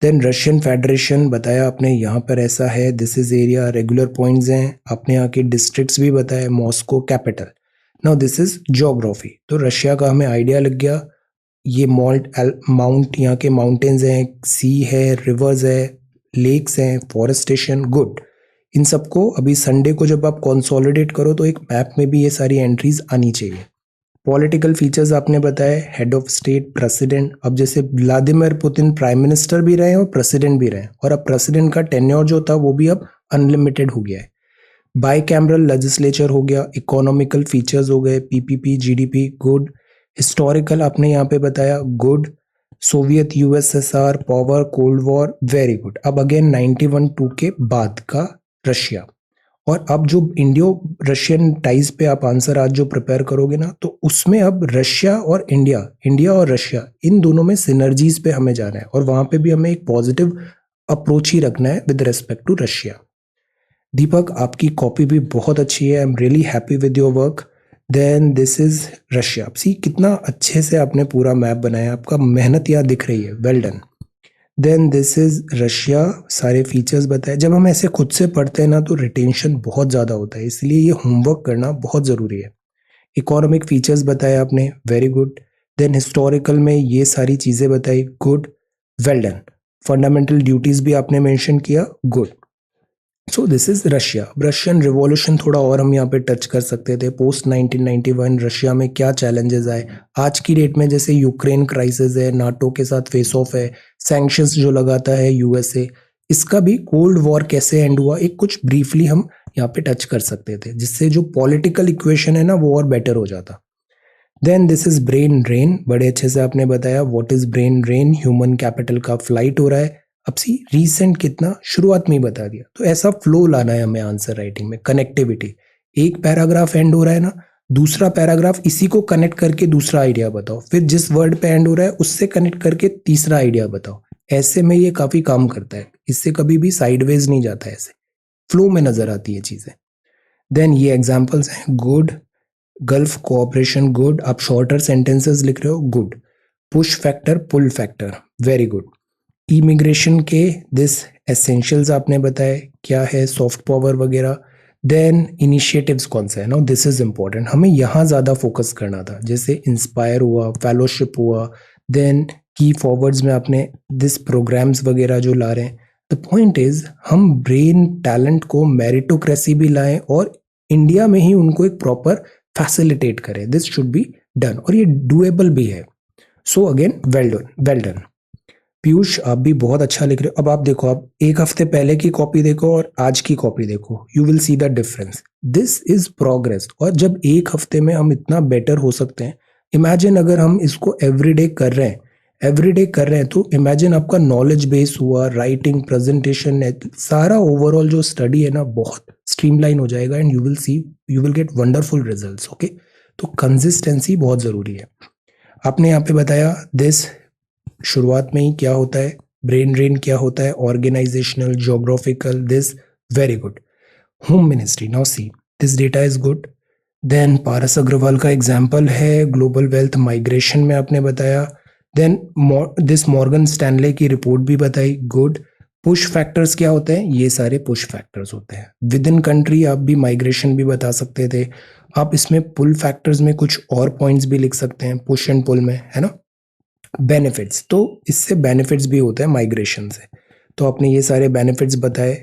Then Russian Federation बताया आपने, यहाँ पर ऐसा है, this is area, regular points हैं, आपने यहाँ के डिस्ट्रिक्ट्स भी बताया, Moscow capital. Now this is geography, तो रशिया का हमें आइडिया लग गया। ये माउंट यहाँ के माउंटेन्स हैं, सी है, रिवर्स है, लेक्स हैं, फॉरेस्टेशन, गुड। इन सबको अभी संडे को जब आप कंसोलिडेट करो तो एक मैप में भी ये सारी एंट्रीज आनी चाहिए। पॉलिटिकल फीचर्स आपने बताए, हेड ऑफ स्टेट, प्रेसिडेंट। अब जैसे व्लादिमीर पुतिन प्राइम मिनिस्टर भी रहे और प्रेसिडेंट भी रहे, और अब प्रेसिडेंट का टेन्योर जो था वो भी अब अनलिमिटेड हो गया है। बाई कैमरल लेजिस्लेचर हो गया, इकोनॉमिकल फीचर्स हो गए, पीपीपी, जीडीपी, गुड। हिस्टोरिकल आपने यहाँ पे बताया, good. Soviet USSR, power, cold war, very good. अब अगेन 91-2 के बाद का रशिया। और अब जो इंडियो रशियन टाइज पे आप आंसर आज जो प्रिपेयर करोगे ना, तो उसमें अब रशिया और इंडिया, इंडिया और रशिया, इन दोनों में सिनर्जीज पे हमें जाना है, और वहां पे भी हमें एक पॉजिटिव अप्रोच ही रखना है with respect to Russia. Deepak, आपकी कॉपी भी बहुत अच्छी है, I am really happy with your work. Then this is Russia. See कितना अच्छे से आपने पूरा मैप बनाया, आपका मेहनत यहाँ दिख रही है, well done. Then this is Russia, सारे फीचर्स बताए। जब हम ऐसे खुद से पढ़ते हैं ना तो रिटेंशन बहुत ज़्यादा होता है, इसलिए ये होमवर्क करना बहुत ज़रूरी है। इकोनॉमिक फीचर्स बताए आपने, वेरी गुड। देन हिस्टोरिकल में ये सारी चीज़ें बताई, good, well done. Fundamental duties भी आपने मेंशन किया, good. So this is Russia. Russian revolution थोड़ा और हम यहाँ पे टच कर सकते थे। पोस्ट 1991 रशिया में क्या चैलेंजेस आए, आज की डेट में जैसे यूक्रेन क्राइसिस है, नाटो के साथ फेस ऑफ है, सैंक्शंस जो लगाता है यूएसए, इसका भी कोल्ड वॉर कैसे एंड हुआ, एक कुछ ब्रीफली हम यहाँ पे टच कर सकते थे, जिससे जो पॉलिटिकल इक्वेशन है ना वो और बेटर हो जाता। Then this is brain drain, बड़े अच्छे से आपने बताया what is brain drain. Human capital का फ्लाइट हो रहा है। अब सी रीसेंट कितना शुरुआत में ही बता दिया, तो ऐसा फ्लो लाना है हमें आंसर राइटिंग में। कनेक्टिविटी, एक पैराग्राफ एंड हो रहा है ना, दूसरा पैराग्राफ इसी को कनेक्ट करके दूसरा आइडिया बताओ, फिर जिस वर्ड पे एंड हो रहा है उससे कनेक्ट करके तीसरा आइडिया बताओ। ऐसे में ये काफी काम करता है, इससे कभी भी साइडवेज नहीं जाता है, ऐसे फ्लो में नजर आती है चीजें। देन ये एग्जाम्पल्स हैं, गुड। Gulf cooperation, good. आप शॉर्टर सेंटेंसेस लिख रहे हो, good. Push factor, pull factor, very good. Immigration के दिस एसेंशियल्स आपने बताए क्या है, सॉफ्ट पावर वगैरह। देन इनिशिएटिव्स कौन सा है ना, दिस इज इंपॉर्टेंट, हमें यहाँ ज़्यादा फोकस करना था, जैसे इंस्पायर हुआ, फेलोशिप हुआ। देन की फॉरवर्ड्स में आपने दिस प्रोग्राम्स वगैरह जो ला रहे हैं। द पॉइंट इज हम ब्रेन टैलेंट को मेरिटोक्रेसी भी लाएं और इंडिया में ही उनको एक प्रॉपर फैसिलिटेट करें, दिस शुड बी डन, और ये डूएबल भी है। So again well done, well done. Piyush, आप भी बहुत अच्छा लिख रहे हो। अब आप देखो, आप एक हफ्ते पहले की कॉपी देखो और आज की कॉपी देखो, you will see the difference. This is progress. और जब एक हफ्ते में हम इतना बेटर हो सकते हैं, इमेजिन अगर हम इसको एवरीडे कर रहे हैं, एवरीडे कर रहे हैं, तो इमेजिन आपका नॉलेज बेस हुआ, राइटिंग, प्रेजेंटेशन, सारा ओवरऑल जो स्टडी है ना बहुत स्ट्रीमलाइन हो जाएगा, and you will C, you will get wonderful results. Okay, तो कंसिस्टेंसी बहुत जरूरी है। आपने यहाँ पे बताया दिस, शुरुआत में ही क्या होता है, ब्रेन ड्रेन क्या होता है, organisational, geographical, this, very good. Home ministry, now see this data is good. Then Paras Agarwal का एग्जाम्पल है, ग्लोबल वेल्थ माइग्रेशन में आपने बताया। देन दिस मॉर्गन स्टैनले की रिपोर्ट भी बताई, गुड। पुश फैक्टर्स क्या होते हैं, ये सारे पुश फैक्टर्स होते हैं। विद इन कंट्री आप भी माइग्रेशन भी बता सकते थे। आप इसमें पुल फैक्टर्स में कुछ और पॉइंट्स भी लिख सकते हैं, पुश एंड पुल में, है ना। बेनिफिट्स, तो इससे बेनिफिट्स भी होते हैं माइग्रेशन से, तो आपने ये सारे बेनिफिट्स बताए।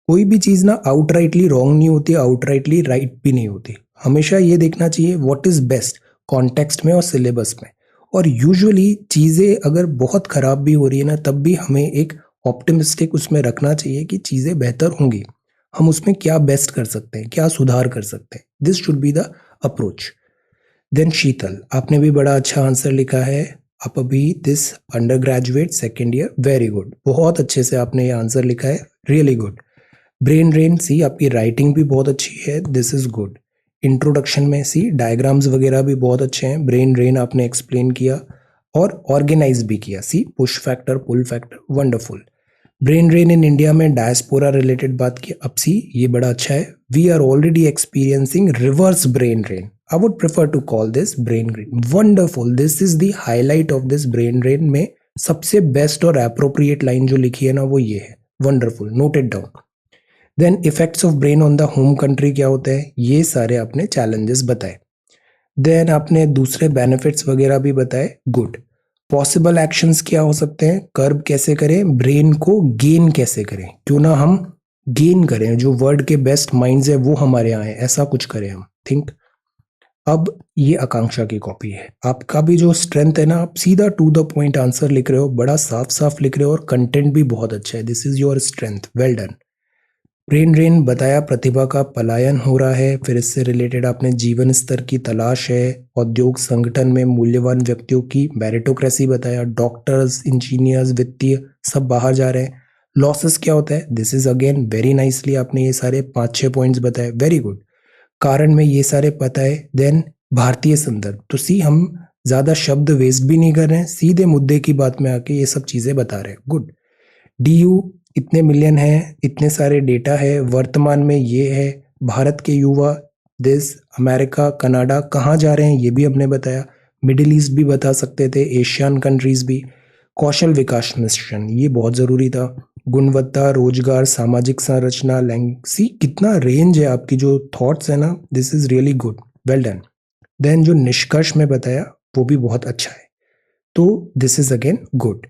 कोई भी चीज़ ना आउटराइटली रॉन्ग नहीं होती, आउटराइटली राइट भी नहीं होती। हमेशा ये देखना चाहिए व्हाट इज बेस्ट कॉन्टेक्स्ट में और सिलेबस में। और यूजुअली चीज़ें अगर बहुत ख़राब भी हो रही है ना, तब भी हमें एक ऑप्टिमिस्टिक उसमें रखना चाहिए कि चीज़ें बेहतर होंगी, हम उसमें क्या बेस्ट कर सकते हैं, क्या सुधार कर सकते हैं, this should be the approach. Then Sheetal, आपने भी बड़ा अच्छा आंसर लिखा है। आप अभी this undergraduate second year, very good, बहुत अच्छे से आपने ये आंसर लिखा है, really good. Brain drain, see आपकी राइटिंग भी बहुत अच्छी है, दिस इज गुड। इंट्रोडक्शन में सी डायग्राम्स वगैरह भी बहुत अच्छे हैं, ब्रेन ड्रेन आपने एक्सप्लेन किया और ऑर्गेनाइज भी किया, see push factor, pull factor, wonderful. Brain drain in India में डायस्पोरा रिलेटेड बात की, अब सी ये बड़ा अच्छा है। We are already experiencing reverse brain drain, I would prefer to call this brain drain, wonderful. This is the highlight of this brain drain में सबसे बेस्ट और एप्रोप्रिएट लाइन जो लिखी है ना वो ये है, wonderful, noted down. Then effects of brain on the home country क्या होते हैं, ये सारे आपने चैलेंजेस बताए। देन आपने दूसरे बेनिफिट्स वगैरह भी बताए, गुड। पॉसिबल एक्शंस क्या हो सकते हैं, कर्ब कैसे करें, ब्रेन को गेन कैसे करें, क्यों ना हम गेन करें, जो वर्ल्ड के बेस्ट माइंड्स है वो हमारे यहाँ है, ऐसा कुछ करें हम। थिंक। अब ये आकांक्षा की कॉपी है। आपका भी जो स्ट्रेंथ है ना, आप सीधा टू द पॉइंट आंसर लिख रहे हो, बड़ा साफ साफ लिख रहे हो और कंटेंट भी बहुत अच्छा है। This is your strength, well done. Brain drain बताया, प्रतिभा का पलायन हो रहा है। फिर इससे रिलेटेड आपने जीवन स्तर की तलाश है, औद्योग संगठन में मूल्यवान व्यक्तियों की मेरिटोक्रेसी बताया, डॉक्टर्स, इंजीनियर्स, वित्तीय सब बाहर जा रहे हैं। लॉसेस क्या होता है, this is again very nicely आपने ये सारे 5-6 पॉइंट्स बताए, वेरी गुड। कारण में ये सारे पता है। देन भारतीय संदर्भ, तो सी हम ज्यादा शब्द वेस्ट भी नहीं कर रहे हैं, सीधे मुद्दे की बात में आके ये सब चीजें बता रहे हैं, गुड। डीयू इतने मिलियन है, इतने सारे डेटा है, वर्तमान में ये है, भारत के युवा देश अमेरिका कनाडा कहाँ जा रहे हैं ये भी हमने बताया, मिडिल ईस्ट भी बता सकते थे, एशियन कंट्रीज भी। कौशल विकास मिशन ये बहुत जरूरी था। गुणवत्ता, रोजगार, सामाजिक संरचना, लैंग, सी कितना रेंज है आपकी जो थॉट्स है ना, this is really good, well done. Then जो निष्कर्ष में बताया वो भी बहुत अच्छा है, तो दिस इज अगेन गुड।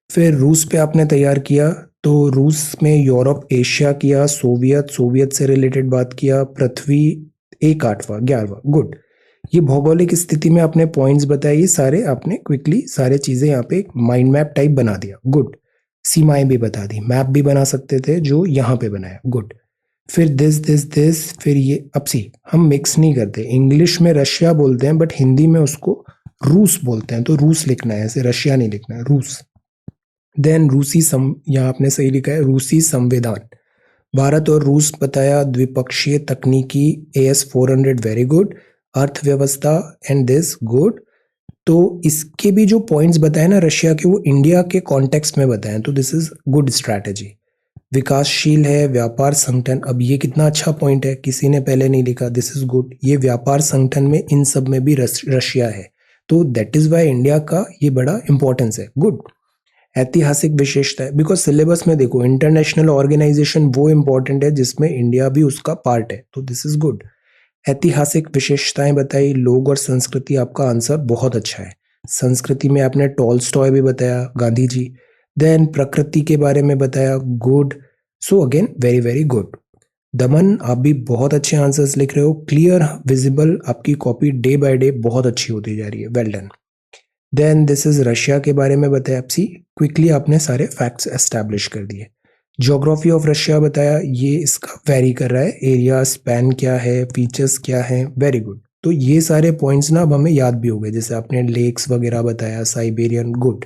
फिर रूस पे आपने तैयार किया, तो रूस में यूरोप एशिया किया, सोवियत, सोवियत से रिलेटेड बात किया, पृथ्वी एक 8वां 11वां, गुड। ये भौगोलिक स्थिति में आपने पॉइंट्स बताए, ये सारे आपने क्विकली सारे चीजें यहाँ पे एक माइंड मैप टाइप बना दिया, गुड। सीमाएं भी बता दी, मैप भी बना सकते थे जो यहाँ पे बनाया, गुड। फिर दिस, फिर ये, अब सी हम मिक्स नहीं करते, इंग्लिश में रशिया बोलते हैं बट हिंदी में उसको रूस बोलते हैं, तो रूस लिखना है, ऐसे रशिया नहीं लिखना है, रूस। देन रूसी यहाँ आपने सही लिखा है, रूसी संविधान। भारत और रूस बताया, द्विपक्षीय तकनीकी, AS400 वेरी गुड, अर्थव्यवस्था एंड दिस गुड। तो इसके भी जो पॉइंट्स बताए ना रशिया के, वो इंडिया के कॉन्टेक्स्ट में बताए, तो दिस इज गुड स्ट्रैटेजी। विकासशील है, व्यापार संगठन, अब ये कितना अच्छा पॉइंट है, किसी ने पहले नहीं लिखा, दिस इज गुड। ये व्यापार संगठन में इन सब में भी रशिया है, तो दैट इज वाई इंडिया का ये बड़ा इंपॉर्टेंस है, गुड। ऐतिहासिक विशेषता है, बिकॉज सिलेबस में देखो इंटरनेशनल ऑर्गेनाइजेशन वो इंपॉर्टेंट है जिसमें इंडिया भी उसका पार्ट है, तो दिस इज गुड। ऐतिहासिक विशेषताएं बताई, लोग और संस्कृति, आपका आंसर बहुत अच्छा है। संस्कृति में आपने टॉलस्टॉय भी बताया, गांधी जी। देन प्रकृति के बारे में बताया, good. So again very very good. Daman, आप भी बहुत अच्छे आंसर्स लिख रहे हो, क्लियर विजिबल, आपकी कॉपी डे बाय डे बहुत अच्छी होती जा रही है, well done. Then this is Russia के बारे में बताया, आप सी क्विकली आपने सारे फैक्ट्स एस्टैब्लिश कर दिए। ज्योग्राफी ऑफ रशिया बताया, ये इसका वेरी कर रहा है, एरिया स्पैन क्या है, फीचर्स क्या है, वेरी गुड। तो ये सारे पॉइंट्स ना अब हमें याद भी हो गए, जैसे आपने लेक्स वगैरह बताया, Siberian, good.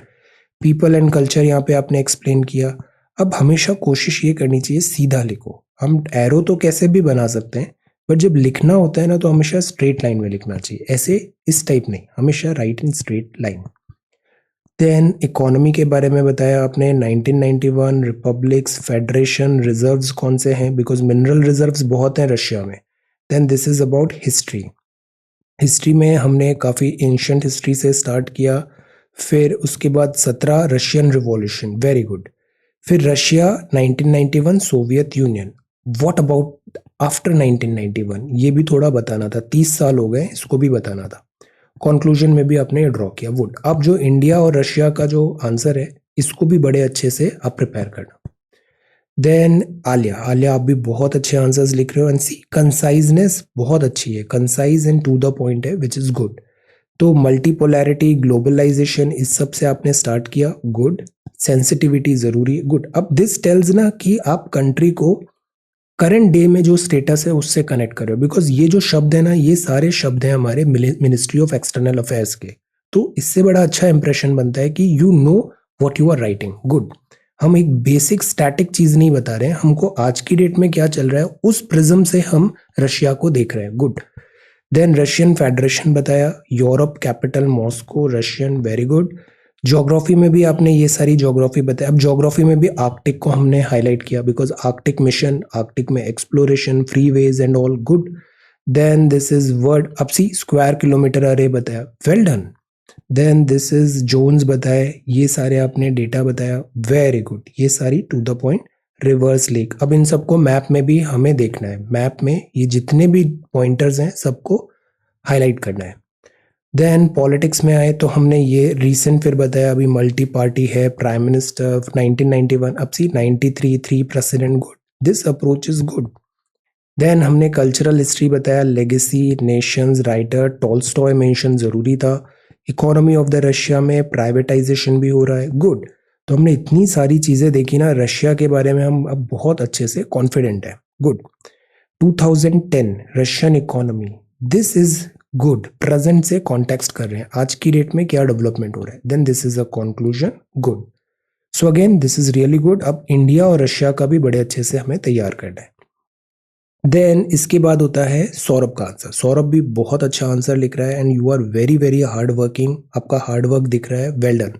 People and culture यहाँ पे आपने एक्सप्लेन किया। अब हमेशा कोशिश ये करनी चाहिए सीधा लिखो, हम एरो तो कैसे भी बना सकते हैं, बट जब लिखना होता है ना तो हमेशा स्ट्रेट लाइन में लिखना चाहिए, ऐसे इस टाइप नहीं, हमेशा write in straight line. Then economy के बारे में बताया आपने, 1991, रिपब्लिक्स, फेडरेशन, रिजर्व्स कौन से हैं, बिकॉज मिनरल रिजर्व्स बहुत हैं रशिया में। Then this is about history. History में हमने काफ़ी एंशंट हिस्ट्री से स्टार्ट किया, फिर उसके बाद 17 रशियन रिवॉल्यूशन, वेरी गुड। फिर Russia 1991, Soviet union, what about after 1991, ये भी थोड़ा बताना था, 30 साल हो गए, इसको भी बताना था। कंक्लूजन में भी आपने ड्रॉ किया, वुड। अब जो इंडिया और रशिया का जो आंसर है, इसको भी बड़े अच्छे से आप प्रिपेयर करना। देन आलिया, आलिया आप भी बहुत अच्छे आंसर्स लिख रहे हो, एंड सी कंसाइजनेस बहुत अच्छी है, concise and to the point है, विच इज गुड। तो मल्टीपोलैरिटी, ग्लोबलाइजेशन, इस सब से आपने स्टार्ट किया, गुड। सेंसिटिविटी जरूरी, गुड। अब दिस टेल्स ना कि आप कंट्री को करंट डे में जो स्टेटस है उससे कनेक्ट कर रहे हो, बिकॉज ये जो शब्द है ना, ये सारे शब्द हैं हमारे मिनिस्ट्री ऑफ एक्सटर्नल अफेयर्स के, तो इससे बड़ा अच्छा इंप्रेशन बनता है कि you know what you are writing, good. हम एक बेसिक स्टैटिक चीज नहीं बता रहे हैं, हमको आज की डेट में क्या चल रहा है उस प्रिज्म से हम रशिया को देख रहे हैं, गुड। देन रशियन फेडरेशन बताया, Europe capital Moscow, Russian, very good. Geography में भी आपने ये सारी ज्योग्राफी बताया। अब ज्योग्राफी में भी आर्कटिक को हमने हाईलाइट किया, बिकॉज आर्कटिक मिशन, आर्कटिक में exploration, free ways and all, good. Then this is word, अब सी स्क्वायर किलोमीटर अरे बताया, well done. Then this is zones बताए, ये सारे आपने डेटा बताया, वेरी गुड, ये सारी to the point. Rivers lake, अब इन सबको मैप में भी हमें देखना है, मैप में ये जितने भी पॉइंटर्स हैं सबको हाईलाइट करना है। देन पॉलिटिक्स में आए तो हमने ये रीसेंट फिर बताया, अभी मल्टी पार्टी है, प्राइम मिनिस्टर 1991, अब see 93 3 president, good. This approach is good. Then हमने कल्चरल हिस्ट्री बताया, legacy, nations, writer, Tolstoy mention जरूरी था। इकोनॉमी ऑफ द रशिया में प्राइवेटाइजेशन भी हो रहा है, गुड। तो हमने इतनी सारी चीजें देखी ना रशिया के बारे में, हम अब बहुत अच्छे से कॉन्फिडेंट है, good. 2010 Russian economy, this is good. Present से कॉन्टेक्स्ट कर रहे हैं, आज की डेट में क्या डेवलपमेंट हो रहा है, then this is a conclusion, good. So again this is really good. अब इंडिया और रशिया का भी बड़े अच्छे से हमें तैयार करना है। देन इसके बाद होता है सौरभ का आंसर। सौरभ भी बहुत अच्छा आंसर लिख रहा है and you are very very hard working, आपका हार्ड वर्क दिख रहा है, वेल डन।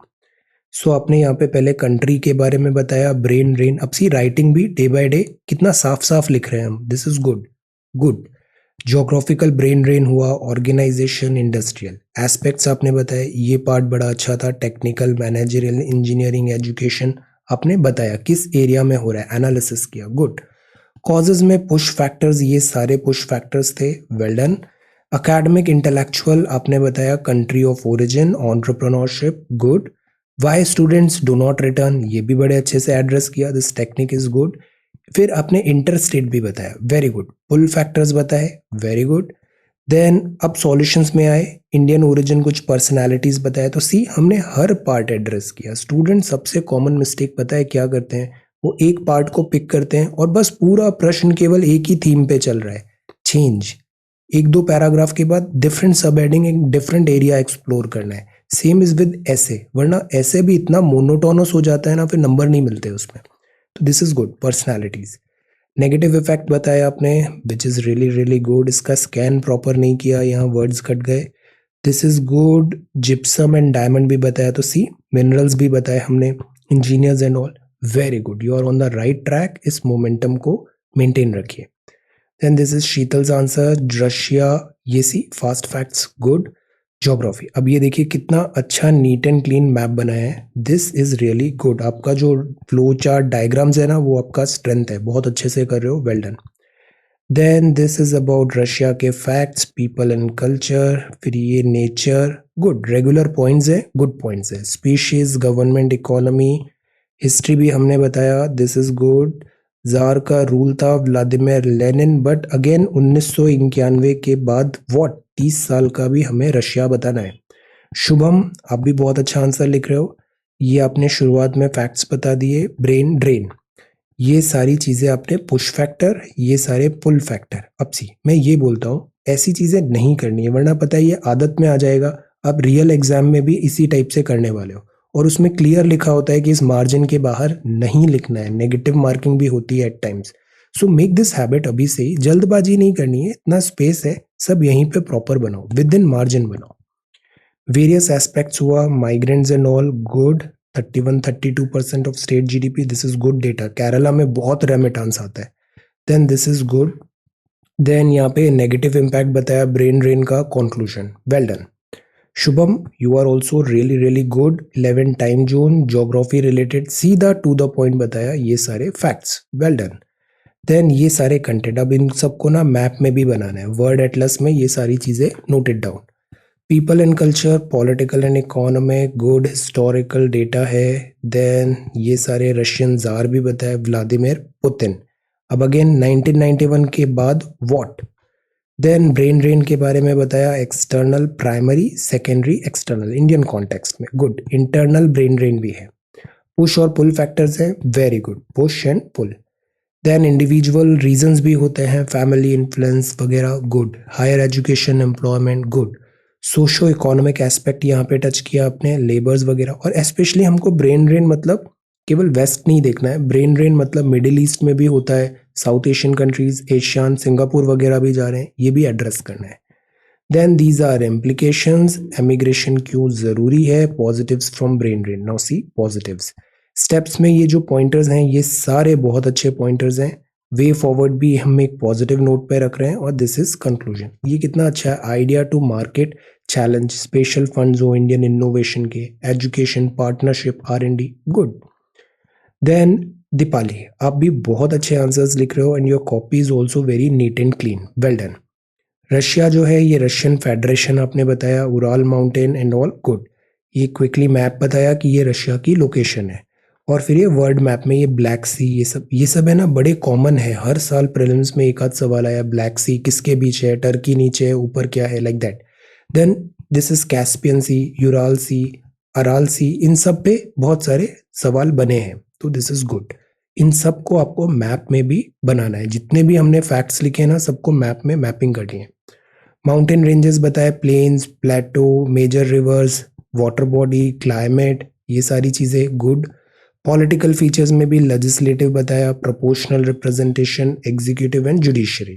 सो आपने यहाँ पे पहले कंट्री के बारे में बताया, ब्रेन ड्रेन, अब सी राइटिंग भी डे बाय डे कितना साफ साफ लिख रहे हैं हम, this is good, good. Geographical brain drain हुआ, ऑर्गेनाइजेशन, इंडस्ट्रियल एस्पेक्ट्स आपने बताया, ये पार्ट बड़ा अच्छा था। टेक्निकल, मैनेजरियल, इंजीनियरिंग, एजुकेशन आपने बताया किस एरिया में हो रहा है, एनालिसिस किया, गुड। कॉजेज में पुश फैक्टर्स, ये सारे पुश फैक्टर्स थे, वेल डन। अकेडमिक, इंटेलेक्चुअल आपने बताया, country of origin, entrepreneurship, good. Why students do not return, ये भी बड़े अच्छे से एड्रेस किया, दिस टेक्निक इज गुड। फिर आपने इंटर स्टेट भी बताया, वेरी गुड। पुल फैक्टर्स बताए, वेरी गुड। देन अब सॉल्यूशंस में आए, इंडियन ओरिजिन, कुछ पर्सनालिटीज बताए, तो सी हमने हर पार्ट एड्रेस किया। स्टूडेंट सबसे कॉमन मिस्टेक पता है क्या करते हैं, वो एक पार्ट को पिक करते हैं और बस पूरा प्रश्न केवल एक ही थीम पे चल रहा है, चेंज। एक दो पैराग्राफ के बाद डिफरेंट सब हेडिंग, एक डिफरेंट एरिया एक्सप्लोर करना है। सेम इज विद ऐसे, वरना ऐसे भी इतना मोनोटोनस हो जाता है ना, फिर नंबर नहीं मिलते उसमें। तो this is good. Personalities, negative effect बताया आपने, which is really really good. इसका स्कैन प्रॉपर नहीं किया, यहाँ वर्ड्स कट गए, this is good. Gypsum and diamond भी बताया, तो सी मिनरल्स भी बताए हमने, engineers and all, very good, you are on the right track. इस मोमेंटम को मेंटेन रखिए। Then this is Sheetal's answer, Russia, ये see fast facts, good. Geography, अब ये देखिए कितना अच्छा नीट एंड क्लीन मैप बनाया है, दिस इज रियली गुड। आपका जो फ्लो चार्ट डायग्राम्स है ना, वो आपका स्ट्रेंथ है, बहुत अच्छे से कर रहे हो, well done. Then this is about Russia के फैक्ट्स, पीपल एंड कल्चर, फिर ये नेचर, गुड। रेगुलर पॉइंट्स है, गुड पॉइंट्स है। स्पीशीज, गवर्नमेंट, इकोनॉमी, हिस्ट्री भी हमने बताया, दिस इज गुड। जार का रूल था व्लादिमीर लेनिन, बट अगेन 1991 के बाद व्हाट, 30 साल का भी हमें रशिया बताना है। शुभम, आप भी बहुत अच्छा आंसर लिख रहे हो, ये आपने शुरुआत में फैक्ट्स बता दिए। ब्रेन ड्रेन, ये सारी चीजें आपने पुश फैक्टर, ये सारे पुल फैक्टर। अब सी मैं ये बोलता हूँ ऐसी चीजें नहीं करनी है, वरना पता है ये आदत में आ जाएगा, आप रियल एग्जाम में भी इसी टाइप से करने वाले हो। और उसमें क्लियर लिखा होता है कि इस मार्जिन के बाहर नहीं लिखना है, नेगेटिव मार्किंग भी होती है at times. So make this habit अभी से ही, जल्दबाजी नहीं करनी है, इतना स्पेस है, सब यहीं पे प्रॉपर बनाओ, विद इन मार्जिन बनाओ। वेरियस एस्पेक्ट्स हुआ, migrants and all, good. 31-32% of state GDP, this is good data. Kerala में बहुत रेमिटेंस आता है, then this is good. Then यहाँ पे नेगेटिव इम्पैक्ट बताया, ब्रेन ड्रेन का conclusion, well done. Shubham, you are also really really good. 11 time zone, geography related, सीधा to the point बताया, ये सारे फैक्ट्स, वेल डन। देन ये सारे कंटेंट, अब इन सबको ना मैप में भी बनाना है, वर्ड एटलस में ये सारी चीजें noted down. People and culture, political and economic, good. Historical data है, देन ये सारे रशियन जार भी बताया, व्लादिमीर पुतिन। अब अगेन 1991 के बाद व्हाट, देन ब्रेन ड्रेन के बारे में बताया, external, primary, secondary, external, Indian context में, गुड। इंटरनल ब्रेन ड्रेन भी है। पुश और पुल फैक्टर्स है, very good, push and pull. Then individual reasons भी होते हैं, फैमिली इन्फ्लुएंस वगैरह, good. Higher education, employment, good. Socio economic aspect यहाँ पे टच किया आपने, लेबर्स वगैरह। और स्पेशली हमको ब्रेन ड्रेन मतलब केवल वेस्ट नहीं देखना है, ब्रेन ड्रेन मतलब मिडिल ईस्ट में भी होता है, south Asian countries, ASEAN, Singapore वगैरह भी जा रहे हैं, ये भी एड्रेस करना है। Then these are implications, emigration क्यों जरूरी है, positives from brain drain. Now see positives steps में, ये जो पॉइंटर्स हैं ये सारे बहुत अच्छे पॉइंटर्स हैं। वे फॉरवर्ड भी हम एक पॉजिटिव नोट पे रख रहे हैं, और दिस इज कंक्लूजन। ये कितना अच्छा है, idea to market challenge, special funds हो इंडियन इनोवेशन के, education, partnership, R&D, good. Then Deepali, आप भी बहुत अच्छे आंसर्स लिख रहे हो and your copy is also very neat and clean, well done. Russia जो है ये रशियन फेडरेशन आपने बताया, Ural mountain and all, good. ये क्विकली मैप बताया कि ये रशिया की लोकेशन है। और फिर ये वर्ल्ड मैप में ये ब्लैक सी, ये सब है ना, बड़े कॉमन है। हर साल प्रीलिम्स में एक आध सवाल आया, ब्लैक सी किसके बीच है, टर्की नीचे है, ऊपर क्या है, like that. Then this is Caspian Sea, Ural Sea, Aral Sea, इन सब पे बहुत सारे सवाल बने हैं, तो दिस इज गुड। इन सब को आपको मैप में भी बनाना है। जितने भी हमने फैक्ट्स लिखे हैं ना, सबको मैप में मैपिंग करनी है। माउंटेन रेंजेस बताए, plains, plateau, major rivers, water body, climate, ये सारी चीजें गुड। पॉलिटिकल फीचर्स में भी लेजिस्लेटिव बताया, proportional representation, executive and judiciary.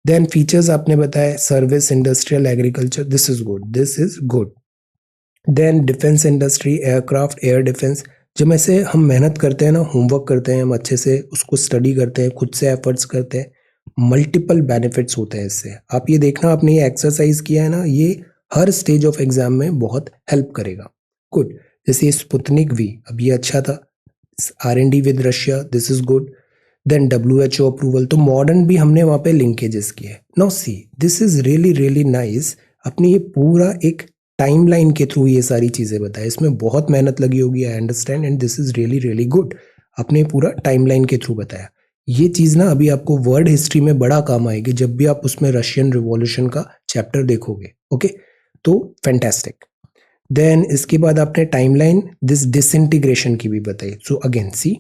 Then features आपने बताया, service, industrial, agriculture, this is good, this is good. Then defence industry, aircraft, air defence. जब ऐसे हम मेहनत करते हैं ना, होमवर्क करते हैं, हम अच्छे से उसको स्टडी करते हैं, खुद से एफर्ट्स करते हैं, मल्टीपल बेनिफिट्स होते हैं इससे। आप ये देखना, आपने ये एक्सरसाइज किया है ना, ये हर स्टेज ऑफ एग्जाम में बहुत हेल्प करेगा। गुड। जैसे स्पुतनिक वी, अब ये अच्छा था। R&D with Russia, this is good. Then WHO approval, तो मॉडर्न भी हमने वहां पे लिंकेजेस किए। Now see, this is really really nice. अपनी ये पूरा एक टाइमलाइन के थ्रू ये सारी चीजें बताए, इसमें बहुत मेहनत लगी होगी, I understand, and this is really really good. आपने पूरा टाइमलाइन के थ्रू बताया। ये चीज ना अभी आपको वर्ल्ड हिस्ट्री में बड़ा काम आएगी, जब भी आप उसमें रशियन रिवॉल्यूशन का चैप्टर देखोगे। ओके, तो फैंटास्टिक। देन इसके बाद आपने टाइमलाइन दिस डिसइंटीग्रेशन की भी बताई। So again see,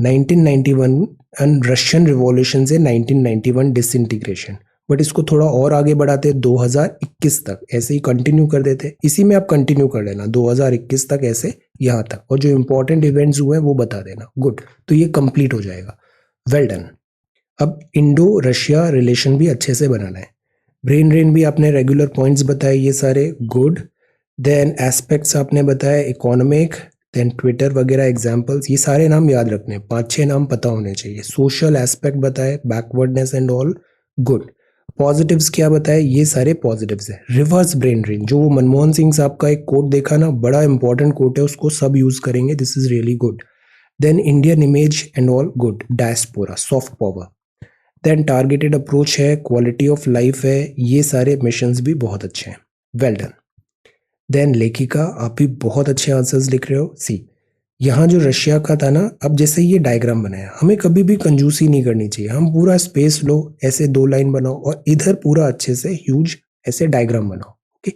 1991 and Russian revolution से 1991 डिसइंटीग्रेशन, बट इसको थोड़ा और आगे बढ़ाते 2021 तक, ऐसे ही कंटिन्यू कर देते। इसी में आप कंटिन्यू कर लेना 2021 तक, ऐसे यहाँ तक, और जो इंपॉर्टेंट इवेंट्स हुए हैं वो बता देना। गुड, तो ये कंप्लीट हो जाएगा। Well done. अब इंडो रशिया रिलेशन भी अच्छे से बनाना है। ब्रेन ड्रेन भी आपने रेगुलर पॉइंट्स बताए, ये सारे गुड। देन एस्पेक्ट्स आपने बताया, इकोनॉमिक, देन ट्विटर वगैरह एग्जाम्पल्स, ये सारे नाम याद रखने, 5-6 नाम पता होने चाहिए। सोशल एस्पेक्ट बताए, backwardness and all, good. Positives क्या बताए, ये सारे पॉजिटिव्स है। रिवर्स ब्रेन ड्रेन, जो वो मनमोहन सिंह साहब का एक कोट देखा ना, बड़ा इंपॉर्टेंट कोट है, उसको सब यूज करेंगे, this is really good. Then Indian image and all, good. Diaspora, soft power. Then targeted approach है, क्वालिटी ऑफ लाइफ है, ये सारे मिशंस भी बहुत अच्छे हैं। Well done. देन लेखिका, आप भी बहुत अच्छे आंसर्स लिख रहे हो। सी, यहाँ जो रशिया का था ना, अब जैसे ये डायग्राम बनाया, हमें कभी भी कंजूसी नहीं करनी चाहिए। हम पूरा स्पेस लो, ऐसे 2 लाइन बनाओ, और इधर पूरा अच्छे से ह्यूज ऐसे डायग्राम बनाओ। ओके।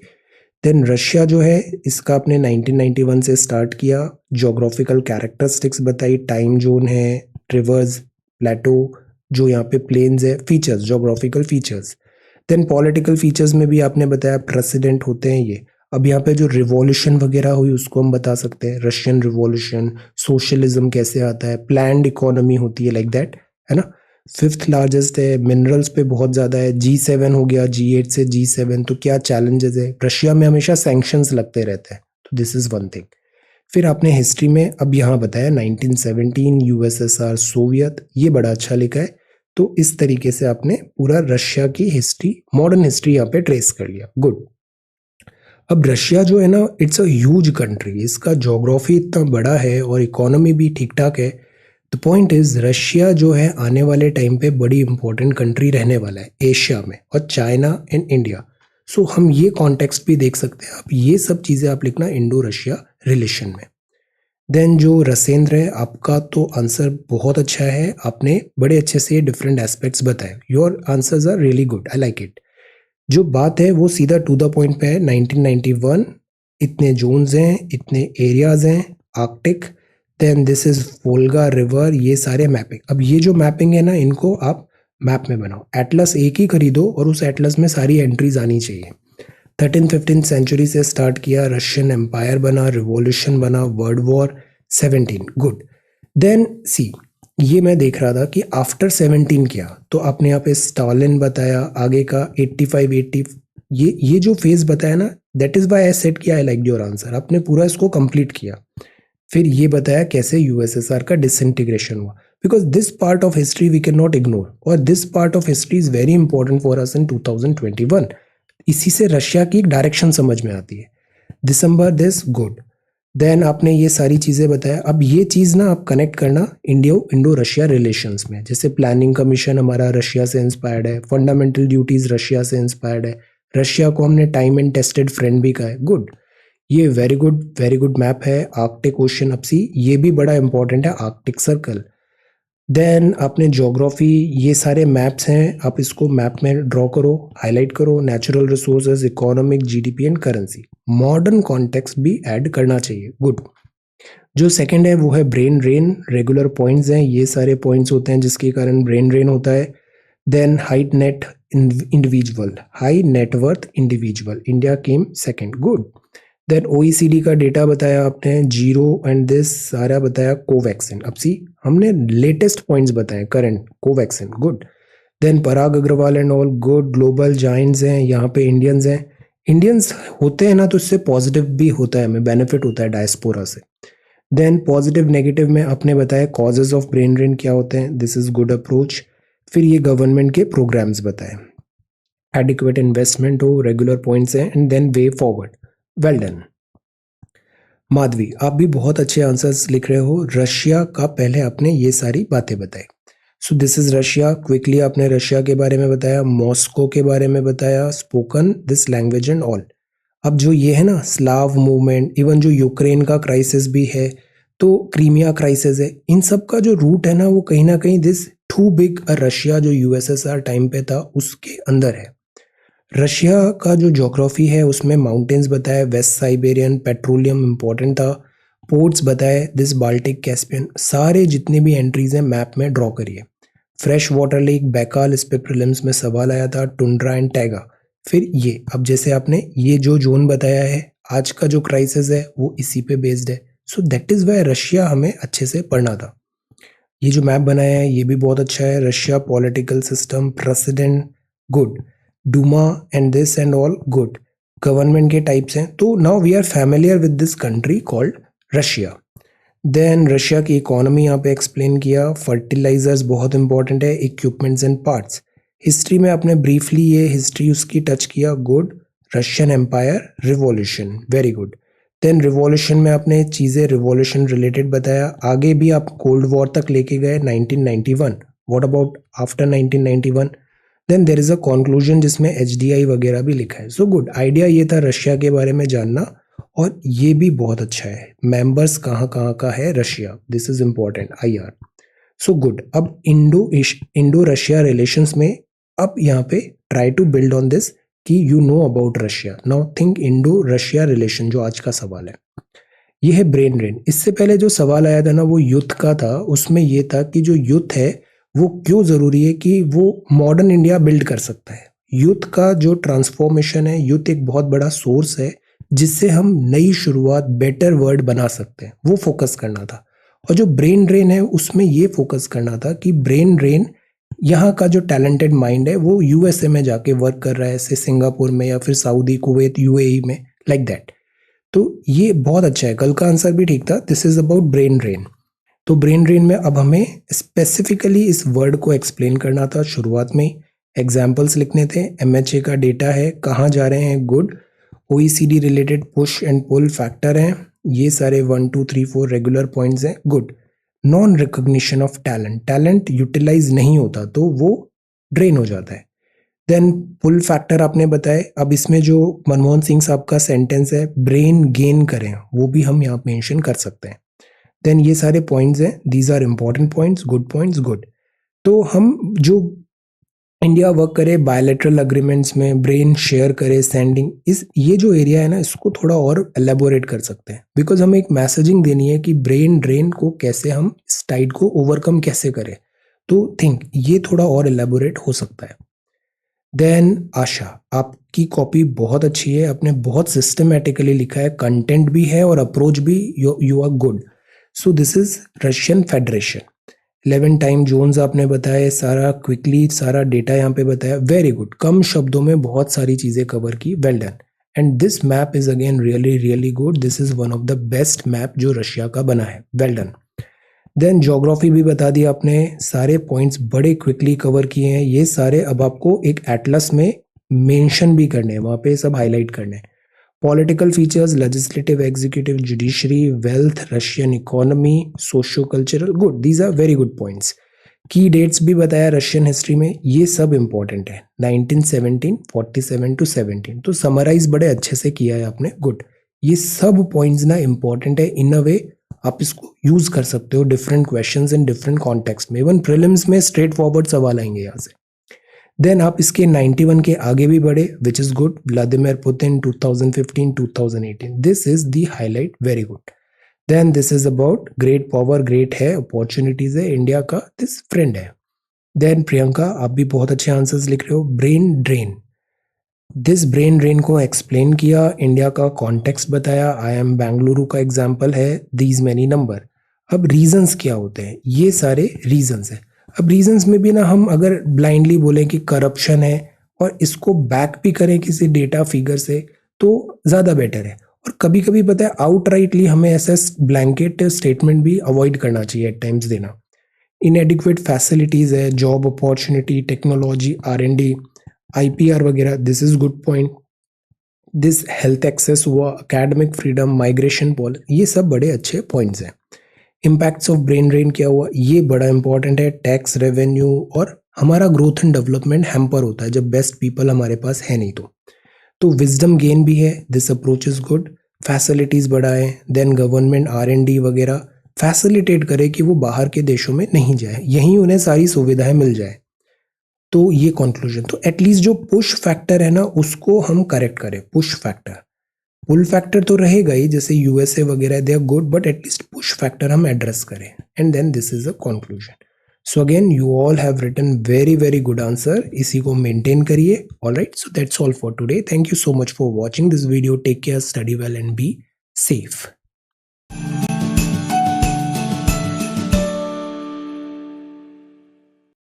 देन रशिया जो है, इसका आपने 1991 से स्टार्ट किया। जोग्राफिकल कैरेक्टरिस्टिक्स बताई, टाइम जोन है, रिवर्स, प्लेटो, जो यहाँ पे प्लेन्स है, features, geographical features. Then political features में भी आपने बताया प्रेसिडेंट होते हैं ये। अब यहाँ पे जो रिवॉल्यूशन वगैरह हुई उसको हम बता सकते हैं, रशियन रिवॉल्यूशन, सोशलिज्म कैसे आता है, प्लान्ड इकोनॉमी होती है, लाइक दैट, है ना। 5th लार्जेस्ट है, मिनरल्स पे बहुत ज्यादा है। G7 हो गया, G8 से G7, तो क्या चैलेंजेस है। रशिया में हमेशा सैंक्शंस लगते रहते हैं, तो दिस इज वन थिंग। फिर आपने हिस्ट्री में अब यहाँ बताया 1917, USSR, सोवियत, ये बड़ा अच्छा लिखा है। तो इस तरीके से आपने पूरा रशिया की हिस्ट्री, मॉडर्न हिस्ट्री यहाँ पे ट्रेस कर लिया। गुड। अब रशिया जो है ना, इट्स अ ह्यूज कंट्री, इसका ज्योग्राफी इतना बड़ा है और इकोनॉमी भी ठीक ठाक है। द पॉइंट इज, रशिया जो है आने वाले टाइम पे बड़ी इंपॉर्टेंट कंट्री रहने वाला है एशिया में, और चाइना एंड इंडिया। सो हम ये कॉन्टेक्स्ट भी देख सकते हैं। अब ये सब चीज़ें आप लिखना इंडो रशिया रिलेशन में। देन जो रसेंद्र है, आपका तो आंसर बहुत अच्छा है, आपने बड़े अच्छे से डिफरेंट एस्पेक्ट्स बताए। Your answers are really good, I like it. जो बात है वो सीधा टू द पॉइंट पे है। 1991, इतने जोन्स हैं, इतने एरियाज हैं, Arctic, then this is Volga river, ये सारे मैपिंग। अब ये जो मैपिंग है ना, इनको आप मैप में बनाओ। एटलस एक ही खरीदो और उस एटलस में सारी एंट्रीज आनी चाहिए। 13th-15th सेंचुरी से स्टार्ट किया, रशियन एम्पायर बना, रिवॉल्यूशन बना, वर्ल्ड वॉर, 17, गुड। देन सी, ये मैं देख रहा था कि आफ्टर 17 क्या, तो आपने यहाँ पे स्टालिन बताया, आगे का 85, 80, ये जो फेज बताया ना, that is why I said कि आई लाइक योर आंसर। आपने पूरा इसको कंप्लीट किया। फिर ये बताया कैसे यूएसएसआर का डिसइंटीग्रेशन हुआ, because this part of history we can not ignore, और this part of history is very important for us in 2021। इसी से रशिया की एक डायरेक्शन समझ में आती है। दिसंबर दिस, गुड। देन आपने ये सारी चीज़ें बताया। अब ये चीज़ ना आप कनेक्ट करना इंडो रशिया रिलेशंस में, जैसे प्लानिंग कमीशन हमारा रशिया से इंस्पायर्ड है, फंडामेंटल ड्यूटीज रशिया से इंस्पायर्ड है, रशिया को हमने टाइम एंड टेस्टेड फ्रेंड भी कहा है, गुड। ये वेरी गुड मैप है। आर्कटिक ओशन अब सी ये भी बड़ा इंपॉर्टेंट है, आर्कटिक सर्कल। देन आपने ज्योग्राफी, ये सारे मैप्स हैं, आप इसको मैप में ड्रॉ करो, हाईलाइट करो। Natural resources, economic, GDP and currency, modern context भी ऐड करना चाहिए। गुड। जो सेकंड है वो है ब्रेन ड्रेन। रेगुलर पॉइंट्स हैं, ये सारे पॉइंट्स होते हैं जिसके कारण ब्रेन ड्रेन होता है। Then height net individual, high net worth individual, India came second. Good. Then OECD का डेटा बताया आपने, जीरो एंड दिस सारा बताया। कोवैक्सिन, अब सी हमने लेटेस्ट पॉइंट्स बताए, current Covaxin. Good. Then Parag Agarwal and all, good. Global giants हैं, यहाँ पे इंडियंस हैं। इंडियंस होते हैं ना तो इससे पॉजिटिव भी होता है, हमें बेनिफिट होता है डायस्पोरा से। देन पॉजिटिव नेगेटिव में आपने बताया कॉजेज ऑफ ब्रेन ड्रेन क्या होते हैं, दिस इज गुड अप्रोच। फिर ये गवर्नमेंट के प्रोग्राम्स बताए, एडिक्वेट इन्वेस्टमेंट हो, रेगुलर पॉइंट्स हैं, and then way forward. Well done. Madhavi, आप भी बहुत अच्छे आंसर्स लिख रहे हो। रशिया का पहले आपने ये सारी बातें बताई। सो दिस इज रशिया। क्विकली आपने रशिया के बारे में बताया, मॉस्को के बारे में बताया, spoken this language and all. अब जो ये है ना स्लाव मूवमेंट, इवन जो यूक्रेन का क्राइसिस भी है, तो क्रीमिया क्राइसिस है, इन सब का जो रूट है ना कहीं दिस टू बिग रशिया जो यूएसएसआर टाइम पे था उसके अंदर है। रशिया का जो ज्योग्राफी है उसमें माउंटेन्स बताए, वेस्ट साइबेरियन, पेट्रोलियम इंपॉर्टेंट था, पोर्ट्स बताए, दिस बाल्टिक, कैस्पियन, सारे जितने भी एंट्रीज हैं मैप में ड्रॉ करिए। फ्रेश वाटर लेक, बैकाल, इस पे प्रीलिम्स में सवाल आया था, टुंड्रा एंड टैगा। फिर ये अब जैसे आपने ये जो जोन बताया है, आज का जो क्राइसिस है वो इसी पे बेस्ड है। So that is Y Russia हमें अच्छे से पढ़ना था। ये जो मैप बनाया है ये भी बहुत अच्छा है। Russia political system, president, good. Duma and this and all, good. Government के टाइप्स हैं, तो now we are familiar with this country called Russia. Then Russia की इकोनॉमी यहाँ पे एक्सप्लेन किया। फर्टिलाइजर्स बहुत इंपॉर्टेंट है, इक्विपमेंट्स एंड पार्ट्स। हिस्ट्री में आपने ब्रीफली ये हिस्ट्री उसकी टच किया, good. Russian empire, revolution, very good. Then revolution में आपने चीज़ें रिवॉल्यूशन रिलेटेड बताया, आगे भी आप कोल्ड वॉर तक लेके गए 1991। What about after 1991? Then there is a conclusion जिसमें एचडीआई वगैरह भी लिखा है। सो गुड, आइडिया ये था रशिया के बारे में जानना, और ये भी बहुत अच्छा है। मेंबर्स कहाँ कहाँ का है Russia, this is important, IR. So good. अब इंडो रशिया रिलेशंस में अब यहाँ पे try to build on this कि you know about Russia. Now think Indo Russia relation, जो आज का सवाल है ये है ब्रेन ड्रेन। इससे पहले जो सवाल आया था ना वो युद्ध का था, उसमें ये था कि जो युद्ध है वो क्यों जरूरी है कि वो मॉडर्न इंडिया बिल्ड कर सकता है। युद्ध का जो ट्रांसफॉर्मेशन है, युद्ध एक बहुत बड़ा सोर्स है जिससे हम नई शुरुआत, बेटर वर्ल्ड बना सकते हैं, वो फोकस करना था। और जो ब्रेन ड्रेन है उसमें ये फोकस करना था कि ब्रेन ड्रेन, यहाँ का जो टैलेंटेड माइंड है वो यूएसए में जाके वर्क कर रहा है, जैसे सिंगापुर में या फिर सऊदी, कुवैत, यूएई में, लाइक दैट। तो ये बहुत अच्छा है, कल का आंसर भी ठीक था। This is about brain drain. तो ब्रेन ड्रेन में अब हमें स्पेसिफिकली इस वर्ड को एक्सप्लेन करना था। शुरुआत में एग्जाम्पल्स लिखने थे। एमएचए का डेटा है, कहाँ जा रहे हैं, good. OECD related push and pull factor हैं, ये सारे 1 2 3 4 रेगुलर पॉइंट्स हैं, good. Non recognition of talent, talent utilise नहीं होता तो वो ड्रेन हो जाता है। देन पुल फैक्टर आपने बताए। अब इसमें जो मनमोहन सिंह साहब का सेंटेंस है, ब्रेन गेन करें, वो भी हम यहाँ मेंशन कर सकते हैं। देन ये सारे पॉइंट्स हैं, these are important points, good points, good. तो हम जो इंडिया वर्क करे बायलैटरल अग्रीमेंट्स में, ब्रेन शेयर करे, सेंडिंग, इस ये जो एरिया है ना इसको थोड़ा और एलेबोरेट कर सकते हैं, बिकॉज हमें एक मैसेजिंग देनी है कि ब्रेन ड्रेन को कैसे हम, इस टाइड को ओवरकम कैसे करें। तो थिंक ये थोड़ा और एलेबोरेट हो सकता है। देन आशा, आपकी कॉपी बहुत अच्छी है, आपने बहुत सिस्टमेटिकली लिखा है, कंटेंट भी है और अप्रोच भी, you are good. So this is Russian federation. 11 time zones आपने बताया, सारा क्विकली सारा डेटा यहाँ पे बताया, वेरी गुड। कम शब्दों में बहुत सारी चीजें कवर की, well done. And this map is again really really good, this is one of the best map जो रशिया का बना है, वेल डन। देन ज्योग्राफी भी बता दी आपने, सारे पॉइंट्स बड़े क्विकली कवर किए हैं। ये सारे अब आपको एक एटलस में मेंशन भी करने हैं, वहां पे सब हाईलाइट करने हैं। Political features, legislative, executive, judiciary, wealth, Russian economy, socio cultural, good, these are very good points. की डेट्स भी बताया रशियन हिस्ट्री में, ये सब इंपॉर्टेंट है, 1917, 47 to 17। तो समराइज बड़े अच्छे से किया है आपने, गुड। ये सब पॉइंट्स ना इंपॉर्टेंट है इन अ वे, आप इसको यूज कर सकते हो different questions in different context में। इवन प्रीलिम्स में स्ट्रेट फॉरवर्ड सवाल आएंगे यहाँ से। देन आप इसके 91 के आगे भी बढ़े, which is good. Vladimir Putin 2015 2018, this is the highlight, very good. Then this is about great power, great है, अपॉर्चुनिटीज है, इंडिया का दिस फ्रेंड है। देन प्रियंका, आप भी बहुत अच्छे आंसर्स लिख रहे हो। Brain drain, this brain drain को एक्सप्लेन किया, इंडिया का कॉन्टेक्स्ट बताया, आई एम बेंगलुरु का एग्जाम्पल है, दीज मैनी नंबर। अब रीजंस क्या होते हैं, ये सारे रीजंस है। अब रीजंस में भी ना हम अगर ब्लाइंडली बोलें कि करप्शन है और इसको बैक भी करें किसी डेटा फिगर से तो ज़्यादा बेटर है। और कभी कभी पता है आउटराइटली हमें ऐसा ब्लैंकेट स्टेटमेंट भी अवॉइड करना चाहिए एट टाइम्स देना। इनएडिक्वेट फैसिलिटीज़ है, job opportunity, technology, R&D, IPR वगैरह, this is good point. This health access हुआ, एकेडमिक फ्रीडम, माइग्रेशन ये सब बड़े अच्छे पॉइंट्स हैं। इम्पैक्ट्स ऑफ ब्रेन ड्रेन क्या हुआ, ये बड़ा इंपॉर्टेंट है। टैक्स रेवेन्यू और हमारा ग्रोथ एंड डेवलपमेंट हैम्पर होता है जब बेस्ट पीपल हमारे पास है नहीं तो विजडम गेन भी है, this approach is good. Facilities बढ़ाए, देन गवर्नमेंट R&D वगैरह फैसिलिटेट करे कि वो बाहर के देशों में नहीं जाए, यहीं उन्हें सारी सुविधाएं मिल जाए। तो ये कंक्लूजन, तो एटलीस्ट जो पुश फैक्टर है ना उसको हम करेक्ट करें। पुश फैक्टर, पुल फैक्टर तो रहेगा ही, जैसे USA वगैरह they are good, but at least push factor हम एड्रेस करें। And then this is a conclusion. So again you all have written very very good answer, इसी को मेंटेन करिए। Alright, so that's all for today. Thank you so much for watching this video. Take care, study well and be safe.